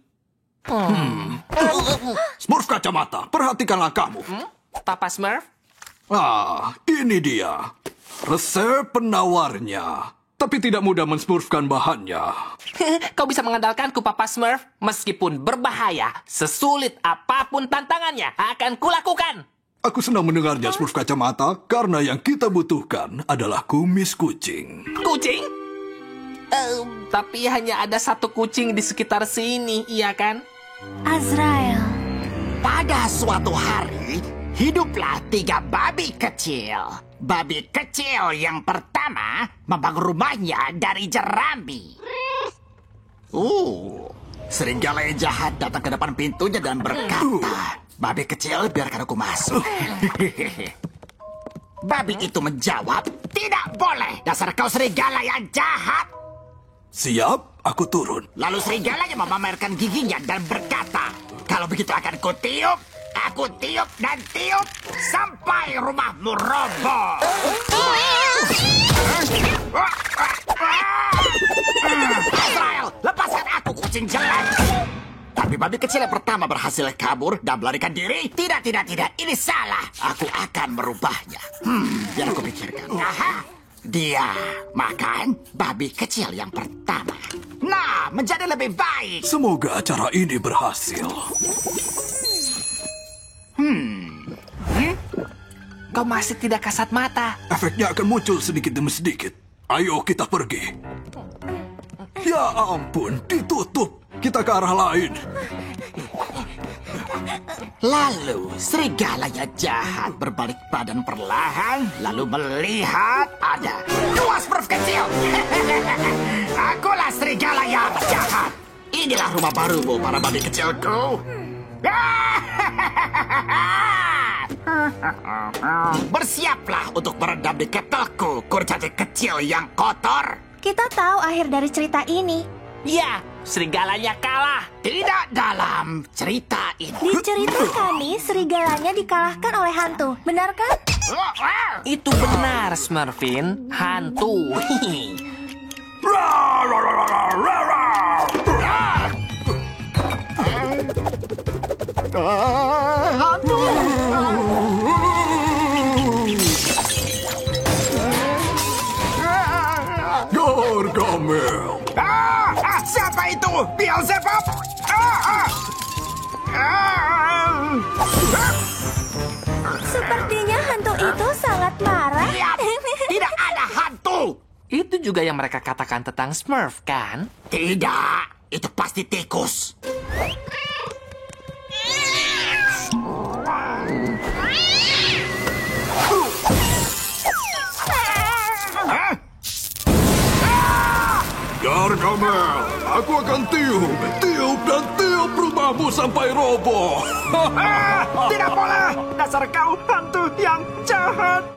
Speaker 2: Smurf kacamata, perhatikanlah kamu.
Speaker 14: Papa Smurf?
Speaker 2: Ini dia. Resep penawarnya. Tapi tidak mudah mensmurfkan bahannya.
Speaker 14: Kau bisa mengandalkanku, Papa Smurf. Meskipun berbahaya, sesulit apapun tantangannya, akan kulakukan.
Speaker 2: Aku senang mendengarnya, Smurf kacamata, karena yang kita butuhkan adalah kumis kucing.
Speaker 14: Kucing? Tapi hanya ada satu kucing di sekitar sini, iya kan?
Speaker 1: Azrael.
Speaker 15: Pada suatu hari, hiduplah 3 babi kecil. Babi kecil yang pertama membangun rumahnya dari jerambi. Serigala yang jahat datang ke depan pintunya dan berkata, "Babi kecil, biarkan aku masuk." Babi itu menjawab, "Tidak boleh, dasar kau serigala yang jahat."
Speaker 2: Siap, aku turun.
Speaker 15: Lalu serigalanya memamerkan giginya dan berkata, "Kalau begitu akan kutiup. Aku tiup dan tiup sampai rumahmu roboh." Azrael, lepaskan aku, kucing jelek. Tapi babi kecil yang pertama berhasil kabur dan melarikan diri. Tidak, ini salah. Aku akan merubahnya. Biar aku pikirkan. Aha, dia makan babi kecil yang pertama. Nah, menjadi lebih baik.
Speaker 2: Semoga acara ini berhasil.
Speaker 14: Kau masih tidak kasat mata.
Speaker 2: Efeknya akan muncul sedikit demi sedikit. Ayo kita pergi. Ya ampun, ditutup. Kita ke arah lain.
Speaker 15: Lalu, serigala yang jahat berbalik badan perlahan, lalu melihat ada 2 Smurf kecil. Akulah serigala yang jahat. Inilah rumah barumu, para babi kecilku. Bersiaplah untuk berendam di ketelku, kurcaci kecil yang kotor.
Speaker 1: Kita tahu akhir dari cerita ini.
Speaker 14: Ya, serigalanya kalah.
Speaker 15: Tidak dalam cerita ini.
Speaker 1: Di cerita kami, serigalanya dikalahkan oleh hantu. Benar kan?
Speaker 14: Itu benar, Smurfin. Hantu.
Speaker 15: Hantu.
Speaker 2: Gargamel.
Speaker 15: Siapa itu? Beelzebub?
Speaker 1: Sepertinya hantu itu sangat marah.
Speaker 15: Tidak ada hantu.
Speaker 14: Itu juga yang mereka katakan tentang Smurf, kan?
Speaker 15: Tidak, itu pasti tikus.
Speaker 2: Gargamel, aku akan tiup dan tiup rumahmu sampai roboh.
Speaker 15: Tidak boleh, dasar kau hantu yang jahat.